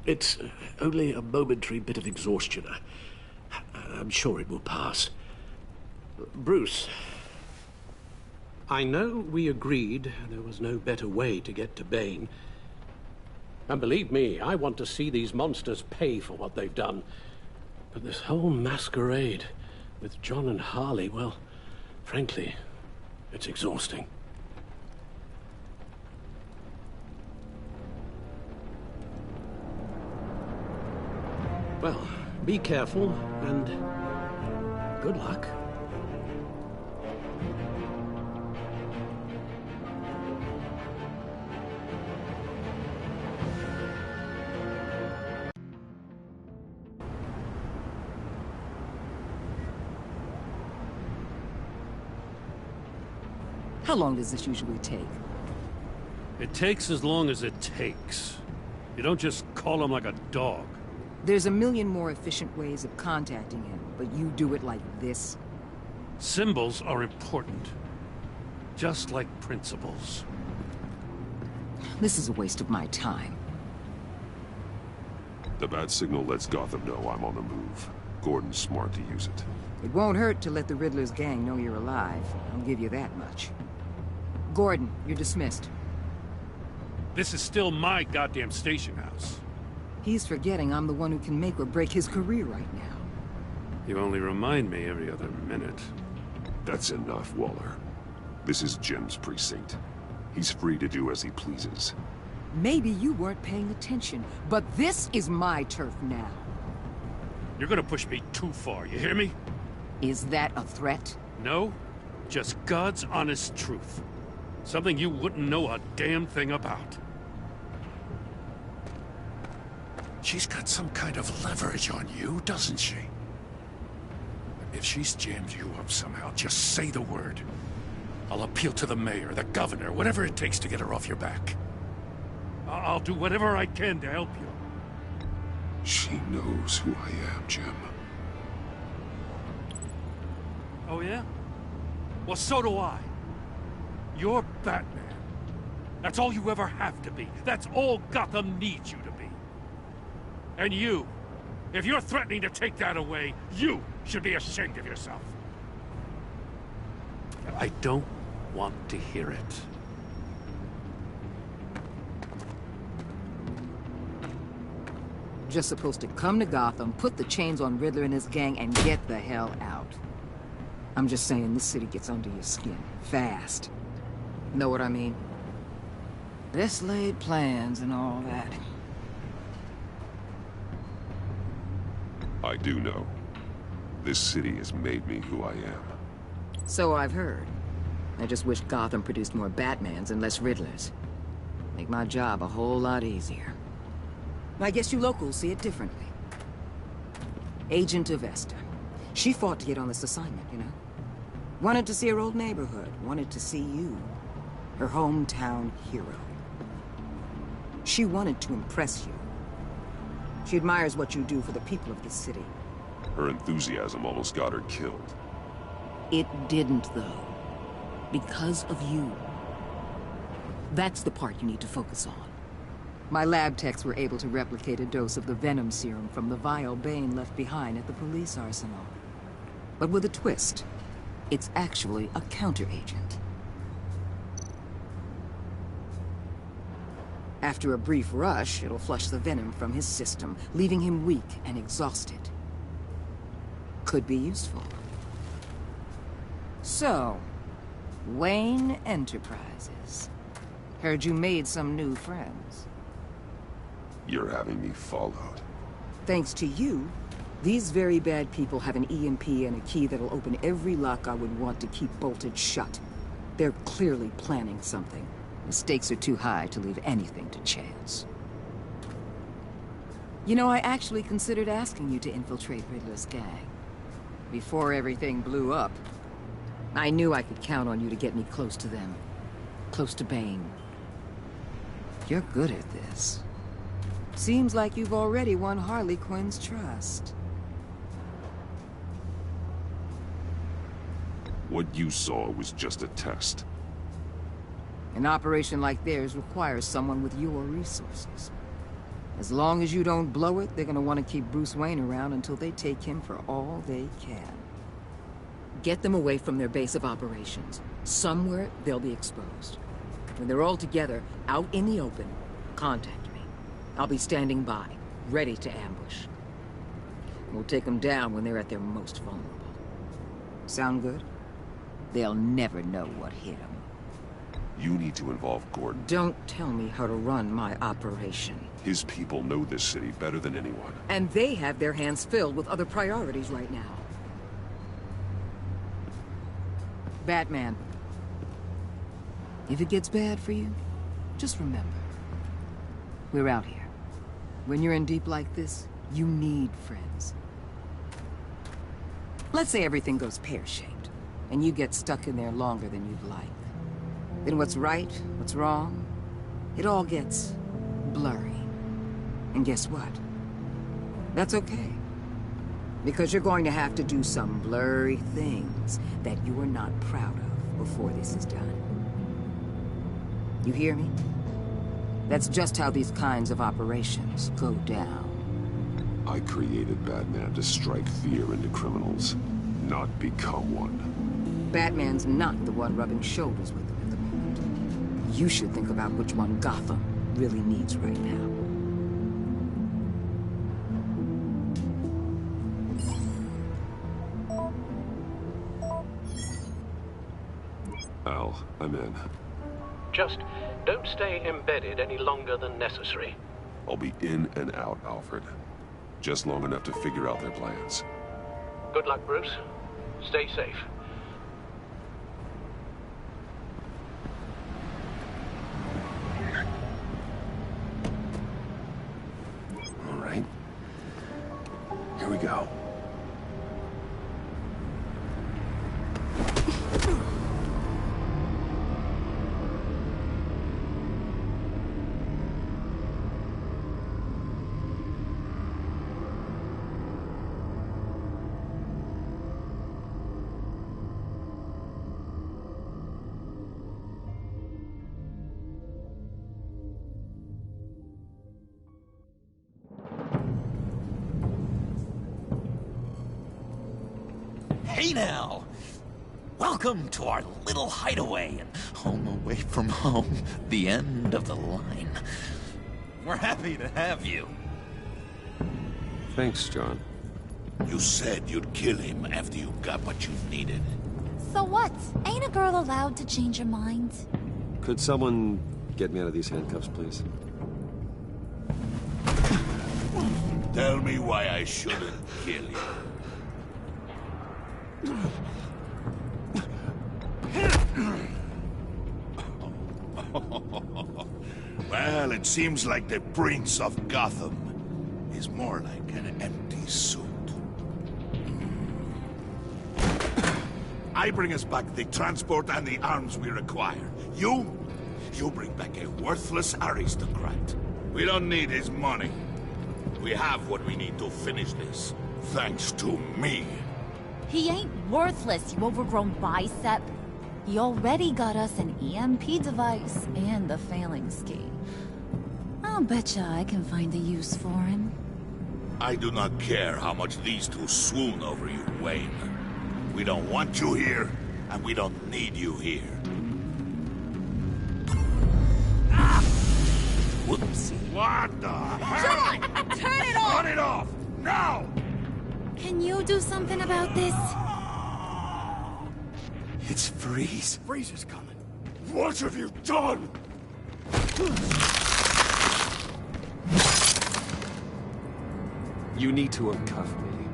It's only a momentary bit of exhaustion. I'm sure it will pass. Bruce, I know we agreed there was no better way to get to Bane. And believe me, I want to see these monsters pay for what they've done. But this whole masquerade with John and Harley, well, frankly, it's exhausting. Well, be careful, and good luck. How long does this usually take? It takes as long as it takes. You don't just call him like a dog. There's a million more efficient ways of contacting him, but you do it like this? Symbols are important. Just like principles. This is a waste of my time. The bat signal lets Gotham know I'm on the move. Gordon's smart to use it. It won't hurt to let the Riddler's gang know you're alive. I'll give you that much. Gordon, you're dismissed. This is still my goddamn station house. He's forgetting I'm the one who can make or break his career right now. You only remind me every other minute. That's enough, Waller. This is Jim's precinct. He's free to do as he pleases. Maybe you weren't paying attention, but this is my turf now. You're gonna push me too far, you hear me? Is that a threat? No, just God's honest truth. Something you wouldn't know a damn thing about. She's got some kind of leverage on you, doesn't she? If she's jammed you up somehow, just say the word. I'll appeal to the mayor, the governor, whatever it takes to get her off your back. I'll do whatever I can to help you. She knows who I am, Jim. Oh, yeah? Well, so do I. You're Batman. That's all you ever have to be. That's all Gotham needs you to be. And you, if you're threatening to take that away, you should be ashamed of yourself. I don't want to hear it. Just supposed to come to Gotham, put the chains on Riddler and his gang, and get the hell out. I'm just saying, this city gets under your skin. Fast. Know what I mean? Best laid plans and all that. I do know. This city has made me who I am. So I've heard. I just wish Gotham produced more Batmans and less Riddlers. Make my job a whole lot easier. I guess you locals see it differently. Agent Avesta. She fought to get on this assignment, you know? Wanted to see her old neighborhood. Wanted to see you. Her hometown hero. She wanted to impress you. She admires what you do for the people of this city. Her enthusiasm almost got her killed. It didn't, though. Because of you. That's the part you need to focus on. My lab techs were able to replicate a dose of the venom serum from the vial Bane left behind at the police arsenal. But with a twist. It's actually a counter-agent. After a brief rush, it'll flush the venom from his system, leaving him weak and exhausted. Could be useful. So, Wayne Enterprises. Heard you made some new friends. You're having me followed. Thanks to you, these very bad people have an EMP and a key that'll open every lock I would want to keep bolted shut. They're clearly planning something. The stakes are too high to leave anything to chance. You know, I actually considered asking you to infiltrate Riddler's gang. Before everything blew up. I knew I could count on you to get me close to them. Close to Bane. You're good at this. Seems like you've already won Harley Quinn's trust. What you saw was just a test. An operation like theirs requires someone with your resources. As long as you don't blow it, they're gonna want to keep Bruce Wayne around until they take him for all they can. Get them away from their base of operations. Somewhere they'll be exposed. When they're all together, out in the open, contact me. I'll be standing by, ready to ambush. We'll take them down when they're at their most vulnerable. Sound good? They'll never know what hit them. You need to involve Gordon. Don't tell me how to run my operation. His people know this city better than anyone. And they have their hands filled with other priorities right now. Batman. If it gets bad for you, just remember. We're out here. When you're in deep like this, you need friends. Let's say everything goes pear-shaped, and you get stuck in there longer than you'd like. Then what's right, what's wrong, it all gets blurry. And guess what? That's okay. Because you're going to have to do some blurry things that you are not proud of before this is done. You hear me? That's just how these kinds of operations go down. I created Batman to strike fear into criminals, not become one. Batman's not the one rubbing shoulders with them at the moment. You should think about which one Gotham really needs right now. Al, I'm in. Just don't stay embedded any longer than necessary. I'll be in and out, Alfred. Just long enough to figure out their plans. Good luck, Bruce. Stay safe. All right. Here we go. Hey now! Welcome to our little hideaway and home away from home, the end of the line. We're happy to have you. Thanks, John. You said you'd kill him after you got what you needed. So what? Ain't a girl allowed to change her mind? Could someone get me out of these handcuffs, please? Tell me why I shouldn't kill you. Well, it seems like the Prince of Gotham is more like an empty suit. I bring us back the transport and the arms we require. You bring back a worthless aristocrat. We don't need his money. We have what we need to finish this, thanks to me. He ain't worthless, you overgrown bicep. He already got us an EMP device and the failing ski. I'll betcha I can find a use for him. I do not care how much these two swoon over you, Wayne. We don't want you here, and we don't need you here. Ah! Whoopsie. What the hell? John! Turn it off! Turn it off! Now! Can you do something about this? It's Freeze. Freeze is coming. What have you done? You need to uncuff me.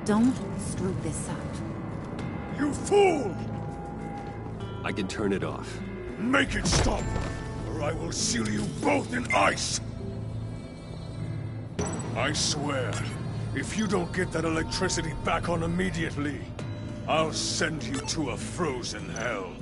Don't screw this up. You fool! I can turn it off. Make it stop, or I will seal you both in ice! I swear, if you don't get that electricity back on immediately, I'll send you to a frozen hell.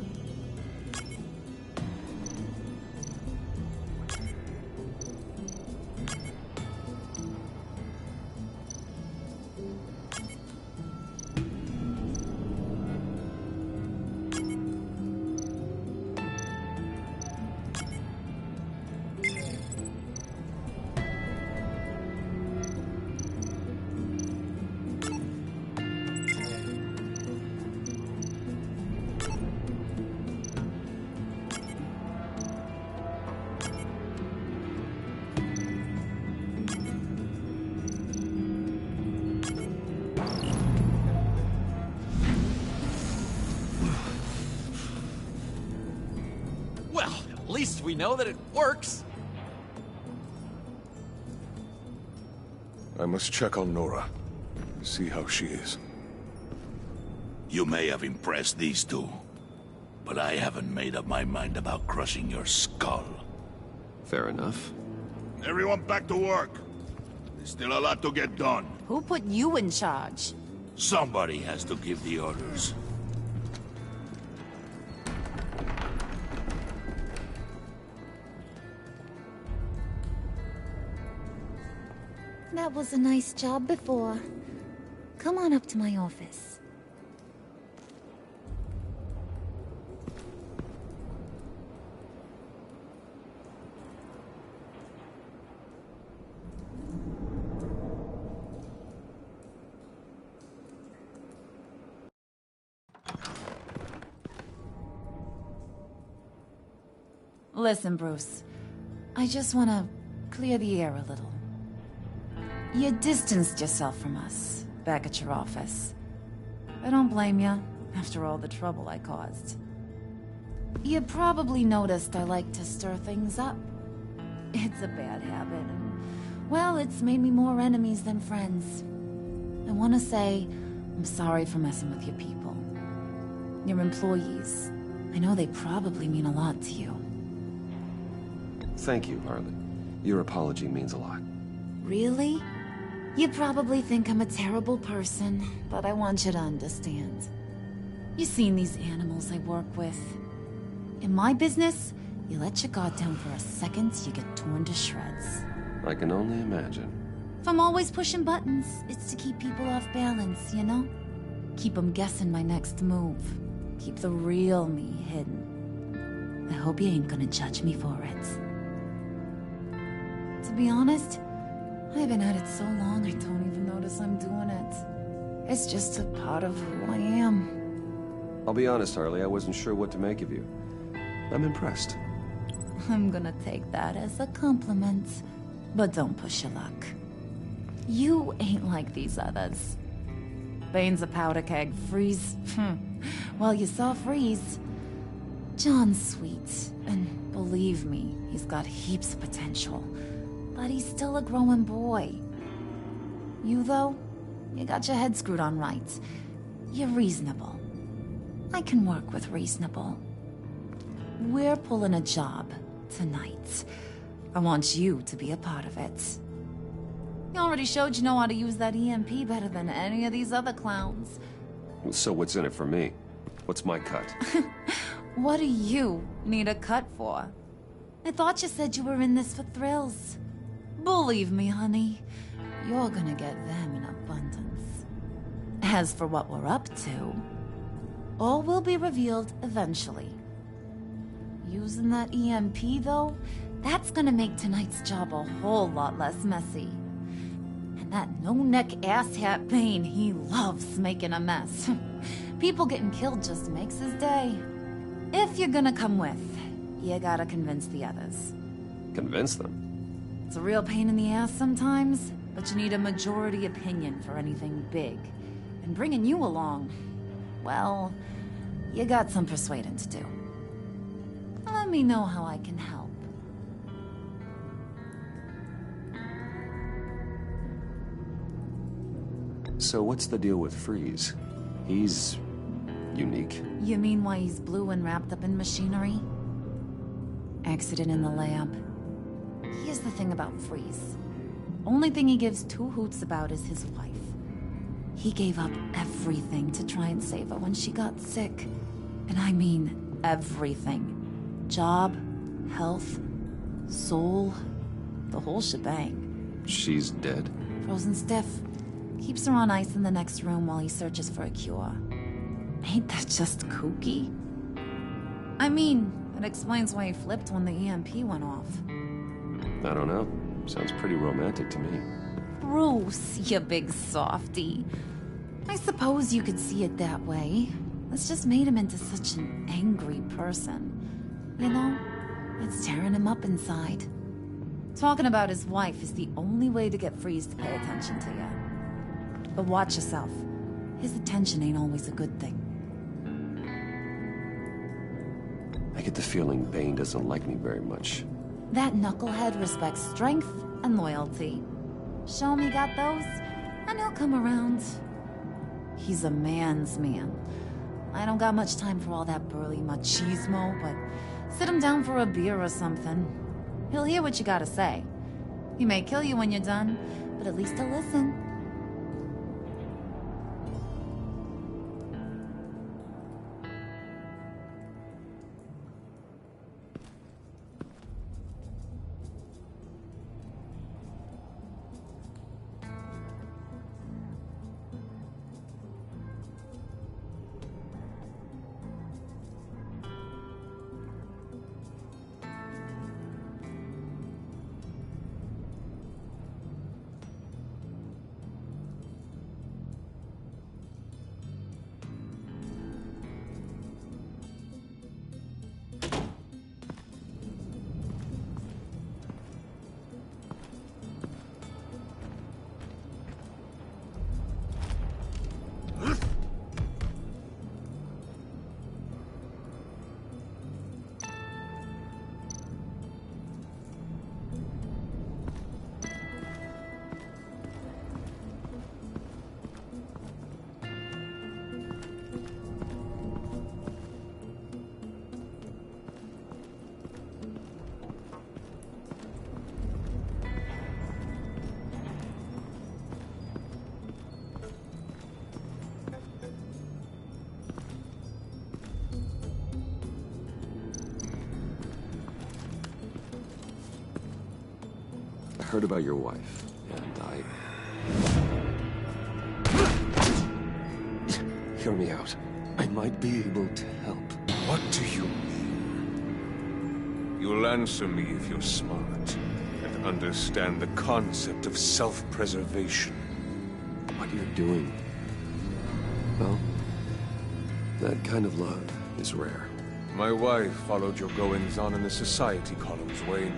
least we know that it works. I must check on Nora. See how she is. You may have impressed these two, but I haven't made up my mind about crushing your skull. Fair enough. Everyone back to work. There's still a lot to get done. Who put you in charge? Somebody has to give the orders. That was a nice job before. Come on up to my office. Listen, Bruce. I just want to clear the air a little. You distanced yourself from us, back at your office. I don't blame you, after all the trouble I caused. You probably noticed I like to stir things up. It's a bad habit, and, well, it's made me more enemies than friends. I want to say I'm sorry for messing with your people. Your employees. I know they probably mean a lot to you. Thank you, Harley. Your apology means a lot. Really? You probably think I'm a terrible person, but I want you to understand. You've seen these animals I work with. In my business, you let your guard down for a second, you get torn to shreds. I can only imagine. If I'm always pushing buttons, it's to keep people off balance, you know? Keep them guessing my next move. Keep the real me hidden. I hope you ain't gonna judge me for it. To be honest, I've been at it so long I don't even notice I'm doing it. It's just a part of who I am. I'll be honest, Harley, I wasn't sure what to make of you. I'm impressed. I'm gonna take that as a compliment. But don't push your luck. You ain't like these others. Bane's a powder keg. Freeze? Well, you saw Freeze. John's sweet, and believe me, he's got heaps of potential. But he's still a growing boy. You, though, you got your head screwed on right. You're reasonable. I can work with reasonable. We're pulling a job tonight. I want you to be a part of it. You already showed you know how to use that EMP better than any of these other clowns. So what's in it for me? What's my cut? What do you need a cut for? I thought you said you were in this for thrills. Believe me, honey, you're gonna get them in abundance. As for what we're up to, all will be revealed eventually. Using that EMP, though, that's gonna make tonight's job a whole lot less messy. And that no-neck asshat Bane, he loves making a mess. People getting killed just makes his day. If you're gonna come with, you gotta convince the others. Convince them? It's a real pain in the ass sometimes, but you need a majority opinion for anything big. And bringing you along, well, you got some persuading to do. Let me know how I can help. So what's the deal with Freeze? He's unique. You mean why he's blue and wrapped up in machinery? Accident in the lab. Here's the thing about Freeze. Only thing he gives two hoots about is his wife. He gave up everything to try and save her when she got sick. And I mean everything. Job, health, soul, the whole shebang. She's dead? Frozen stiff. Keeps her on ice in the next room while he searches for a cure. Ain't that just kooky? I mean, it explains why he flipped when the EMP went off. I don't know. Sounds pretty romantic to me. Bruce, you big softy. I suppose you could see it that way. It's just made him into such an angry person. You know, it's tearing him up inside. Talking about his wife is the only way to get Freeze to pay attention to you. But watch yourself. His attention ain't always a good thing. I can get the feeling Bane doesn't like me very much. That knucklehead respects strength and loyalty. Show me got those, and he'll come around. He's a man's man. I don't got much time for all that burly machismo, but sit him down for a beer or something. He'll hear what you gotta say. He may kill you when you're done, but at least he'll listen. I heard about your wife, and Hear me out. I might be able to help. What do you mean? You'll answer me if you're smart and understand the concept of self-preservation. What you're doing, well, that kind of love is rare. My wife followed your goings-on in the society columns, Wayne.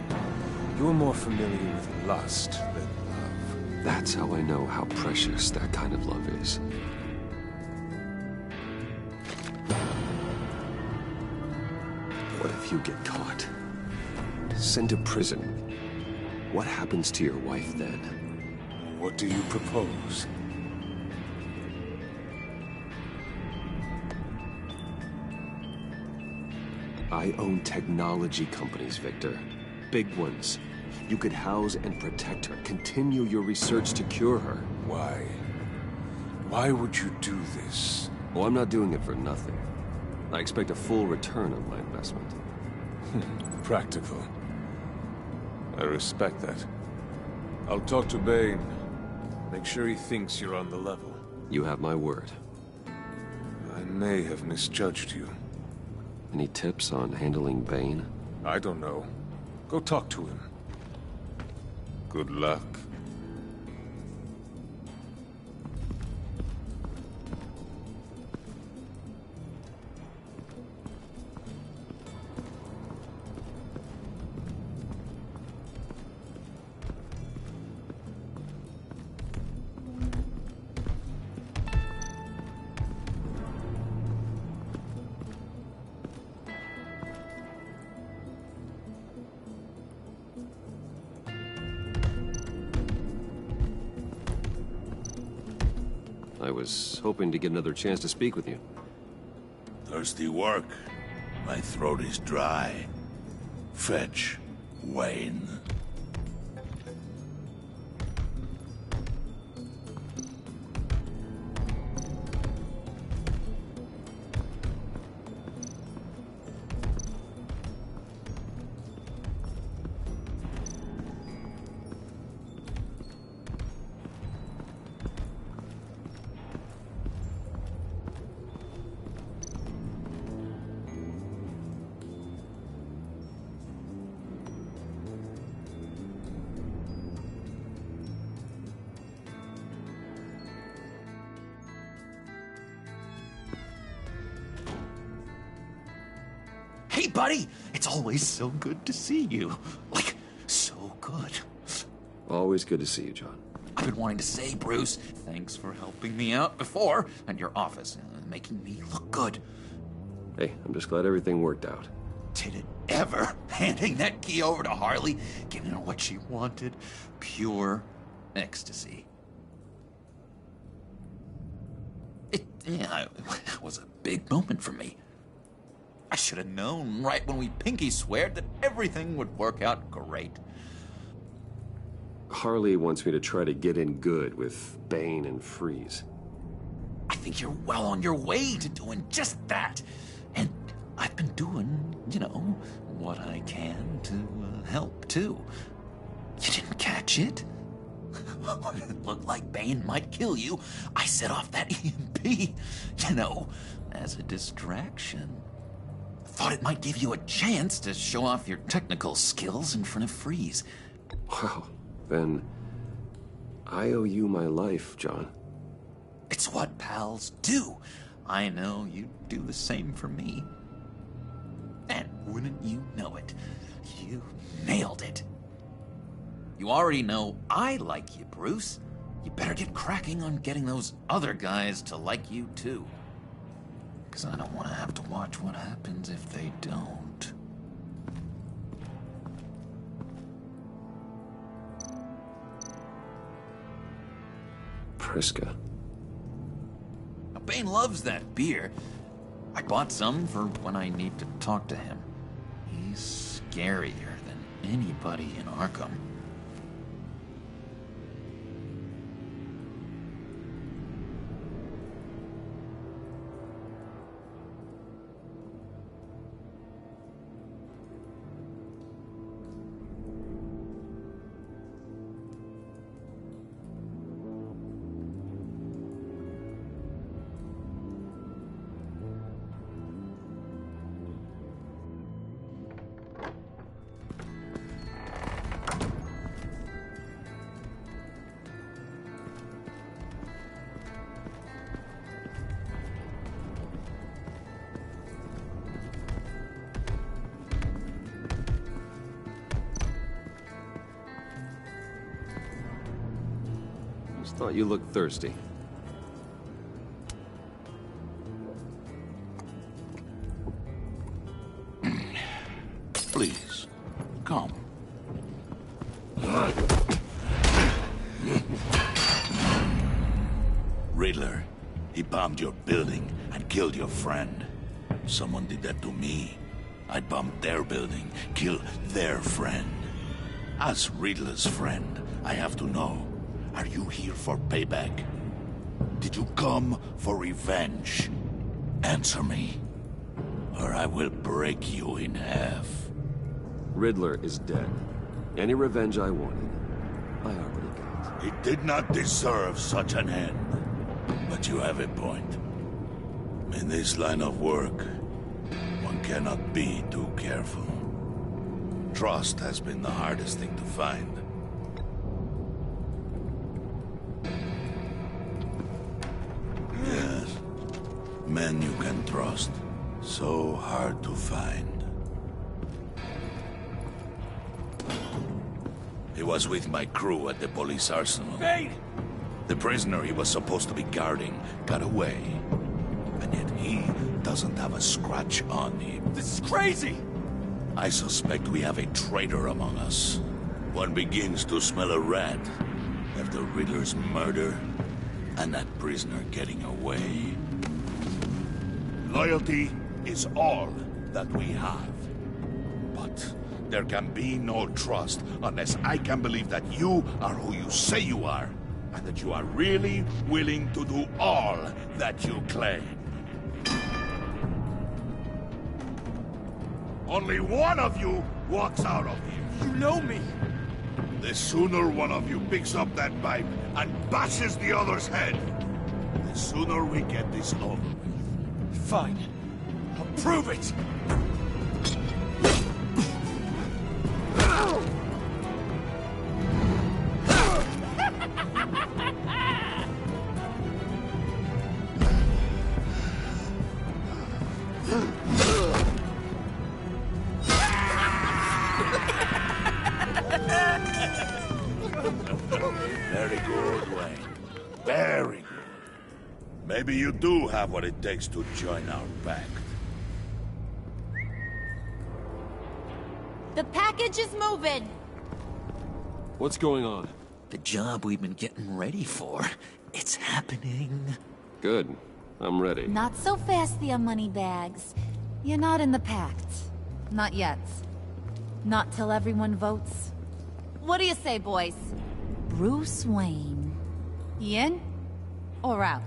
You're more familiar with lust than love. That's how I know how precious that kind of love is. What if you get caught? Sent to prison? What happens to your wife then? What do you propose? I own technology companies, Victor. Big ones. You could house and protect her, continue your research to cure her. Why? Why would you do this? Well, I'm not doing it for nothing. I expect a full return on my investment. Practical. I respect that. I'll talk to Bane. Make sure he thinks you're on the level. You have my word. I may have misjudged you. Any tips on handling Bane? I don't know. Go talk to him. Good luck. I was hoping to get another chance to speak with you. Thirsty work? My throat is dry. Fetch, Wayne. Hey, buddy! It's always so good to see you. Like, so good. Always good to see you, John. I've been wanting to say, Bruce, thanks for helping me out before, and your office, making me look good. Hey, I'm just glad everything worked out. Did it ever? Handing that key over to Harley, giving her what she wanted. Pure ecstasy. It was a big moment for me. I should have known right when we pinky sweared that everything would work out great. Harley wants me to try to get in good with Bane and Freeze. I think you're well on your way to doing just that. And I've been doing, you know, what I can to help, too. You didn't catch it? When it looked like Bane might kill you, I set off that EMP, you know, as a distraction. Thought it might give you a chance to show off your technical skills in front of Freeze. Wow, then I owe you my life, John. It's what pals do. I know you'd do the same for me. And wouldn't you know it, you nailed it. You already know I like you, Bruce. You better get cracking on getting those other guys to like you, too. Because I don't want to have to watch what happens if they don't. Priska. Now, Bane loves that beer. I bought some for when I need to talk to him. He's scarier than anybody in Arkham. Thought you looked thirsty. Please, come. Riddler, he bombed your building and killed your friend. Someone did that to me. I bombed their building, killed their friend. As Riddler's friend, I have to know. Are you here for payback? Did you come for revenge? Answer me, or I will break you in half. Riddler is dead. Any revenge I wanted, I already got. He did not deserve such an end. But you have a point. In this line of work, one cannot be too careful. Trust has been the hardest thing to find. Yes. Men you can trust. So hard to find. He was with my crew at the police arsenal. Bane! The prisoner he was supposed to be guarding got away. And yet he doesn't have a scratch on him. This is crazy! I suspect we have a traitor among us. One begins to smell a rat after Riddler's murder and that prisoner getting away. Loyalty is all that we have. But there can be no trust unless I can believe that you are who you say you are, and that you are really willing to do all that you claim. Only one of you walks out of here. You know me. The sooner one of you picks up that pipe and bashes the other's head, the sooner we get this over. Fine. I'll prove it! Very good, Wayne. Very good. Maybe you do have what it takes to join our pact. The package is moving! What's going on? The job we've been getting ready for. It's happening. Good. I'm ready. Not so fast, the Moneybags. You're not in the pact. Not yet. Not till everyone votes. What do you say, boys? Bruce Wayne. In or out?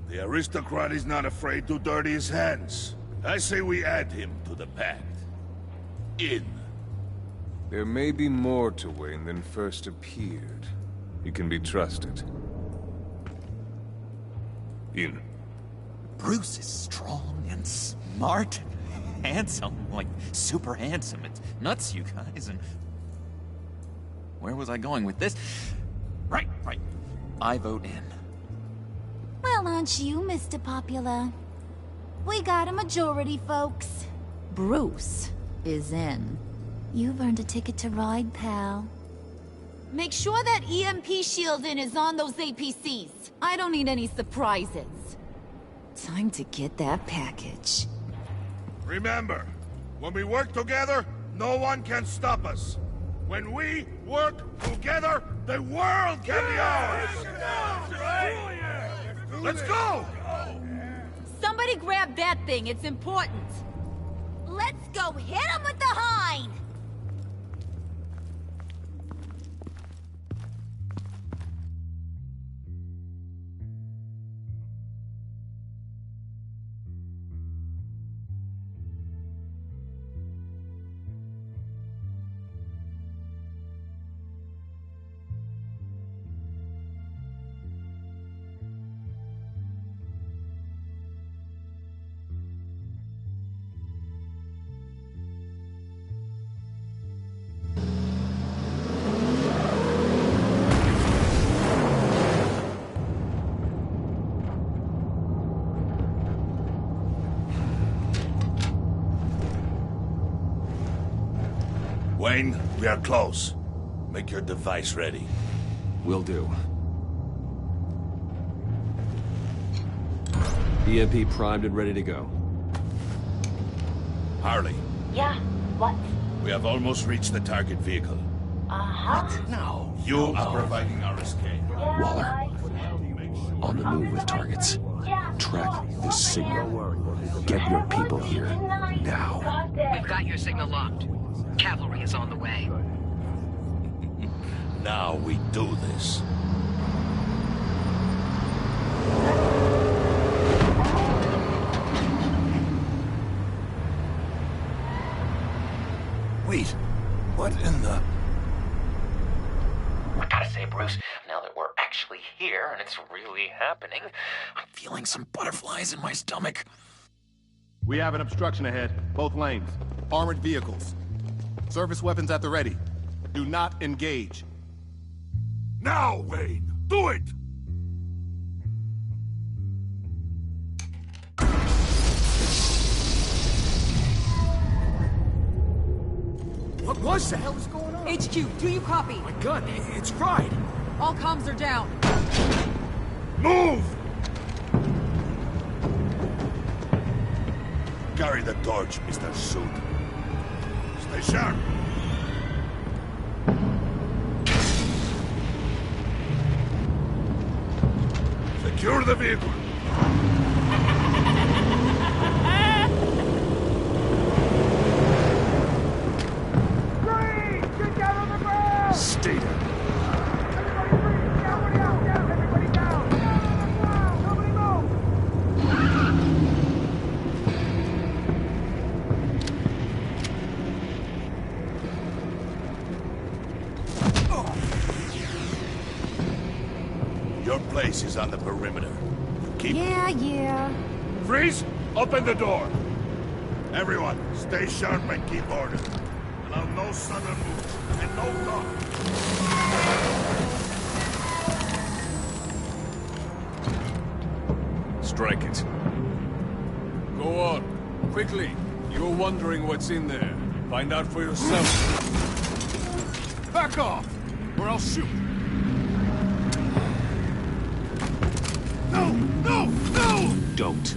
The aristocrat is not afraid to dirty his hands. I say we add him to the pact. In. There may be more to Wayne than first appeared. He can be trusted. In. Bruce is strong and smart and handsome. Like, super handsome. It's nuts, you guys, and... Where was I going with this? Right. I vote in. Well, aren't you, Mr. Popular? We got a majority, folks. Bruce is in. You've earned a ticket to ride, pal. Make sure that EMP shielding is on those APCs. I don't need any surprises. Time to get that package. Remember, when we work together, no one can stop us. When we work together, the world can be ours! Let's go! Somebody grab that thing, it's important. Let's go hit him with the hind! Wayne, we are close. Make your device ready. Will do. EMP primed and ready to go. Harley. Yeah, what? We have almost reached the target vehicle. Uh-huh. What? No. You are providing our escape. Waller. On the move with targets. Track this signal. Get your people here. Now. We've got your signal locked. Cavalry is on the way. Now we do this. Wait, what in the... I gotta say, Bruce, now that we're actually here and it's really happening, I'm feeling some butterflies in my stomach. We have an obstruction ahead, both lanes. Armored vehicles. Service weapons at the ready. Do not engage. Now, Wayne! Do it! What was that? What was going on? HQ, do you copy? My gun, it's fried. All comms are down. Move! Carry the torch, Mr. Suit. Stay sharp. Secure the vehicle. Green! Get down on the ground! Stay there. Everybody freeze! Down, down! Everybody down! Down on the ground! Nobody move! Your place is on the perimeter. Keep... Yeah. Freeze! Open the door! Everyone, stay sharp and keep order. Allow no sudden moves and no talk. Strike it. Go on. Quickly. You're wondering what's in there. Find out for yourself. Back off, or I'll shoot. No! No! No! Don't.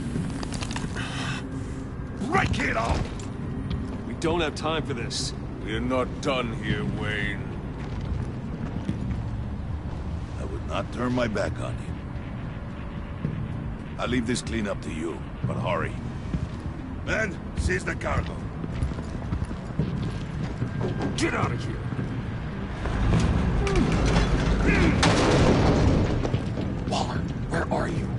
Break it off! We don't have time for this. We're not done here, Wayne. I would not turn my back on you. I'll leave this cleanup to you, but hurry. Men, seize the cargo. Get out of here! Waller, where are you?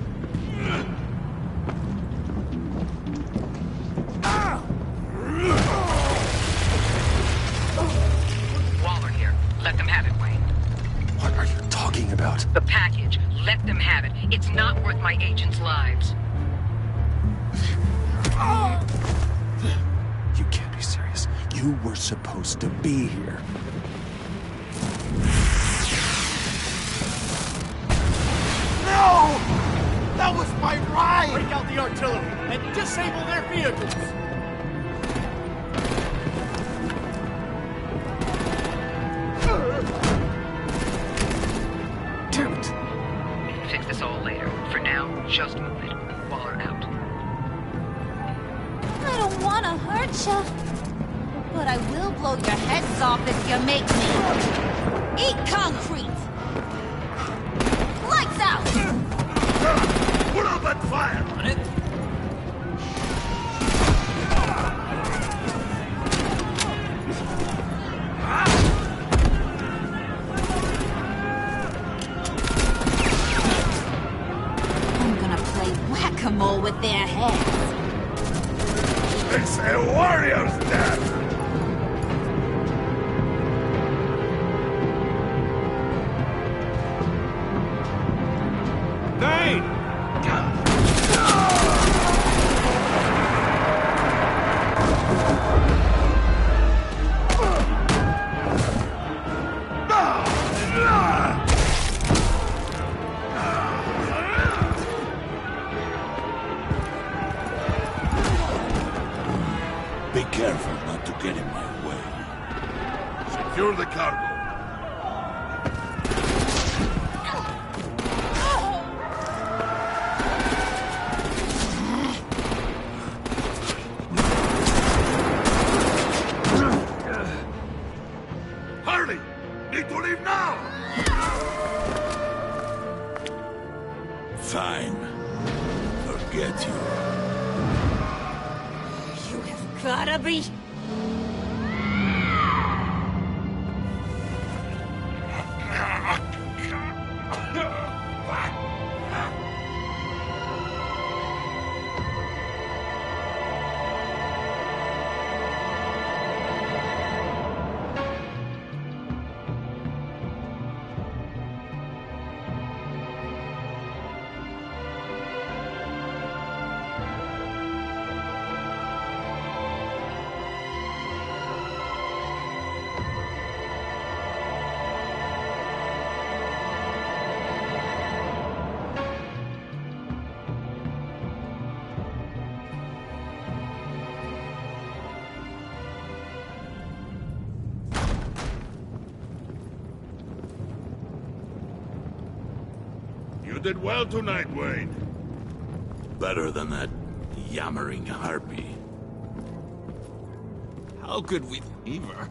Waller here. Let them have it, Wayne. What are you talking about? The package. Let them have it. It's not worth my agents' lives. You can't be serious. You were supposed to be here. No! That was my ride! Break out the artillery and disable their vehicles! Damn it. We can fix this all later. For now, just move it. Waller out. I don't want to hurt you, but I will blow your heads off if you make me. Eat concrete! Lights out! Put up that fire! On it. I'm gonna play whack-a-mole with their heads. It's a warrior's death! Be careful not to get in my way. Secure the cargo. Hurry! Need to leave now! Fine. Forget you. You have gotta be... You did well tonight, Wayne. Better than that yammering harpy. How could we leave her?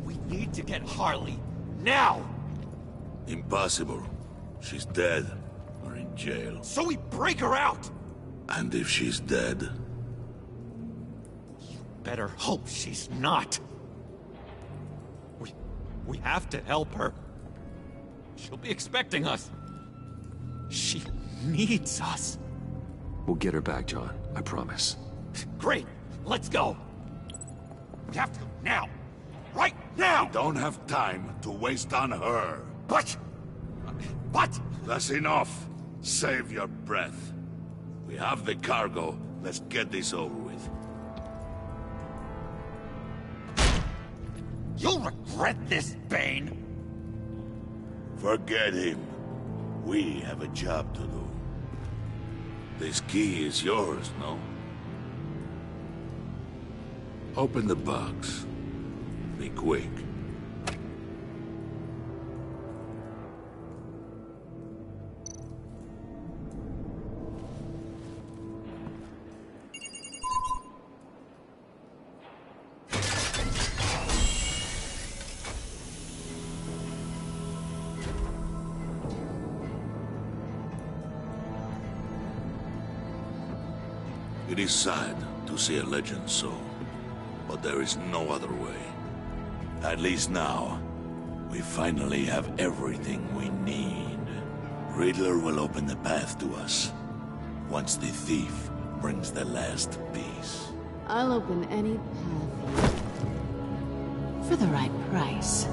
We need to get Harley. Now! Impossible. She's dead. Or in jail. So we break her out! And if she's dead? Better hope she's not. We have to help her. She'll be expecting us. She needs us. We'll get her back, John. I promise. Great. Let's go. We have to go now. Right now! We don't have time to waste on her. But... That's enough. Save your breath. We have the cargo. Let's get this over with. You'll regret this, Bane! Forget him. We have a job to do. This key is yours, no? Open the box. Be quick. is sad to see a legend so, but there is no other way. At least now, we finally have everything we need. Riddler will open the path to us, once the thief brings the last piece. I'll open any path for the right price.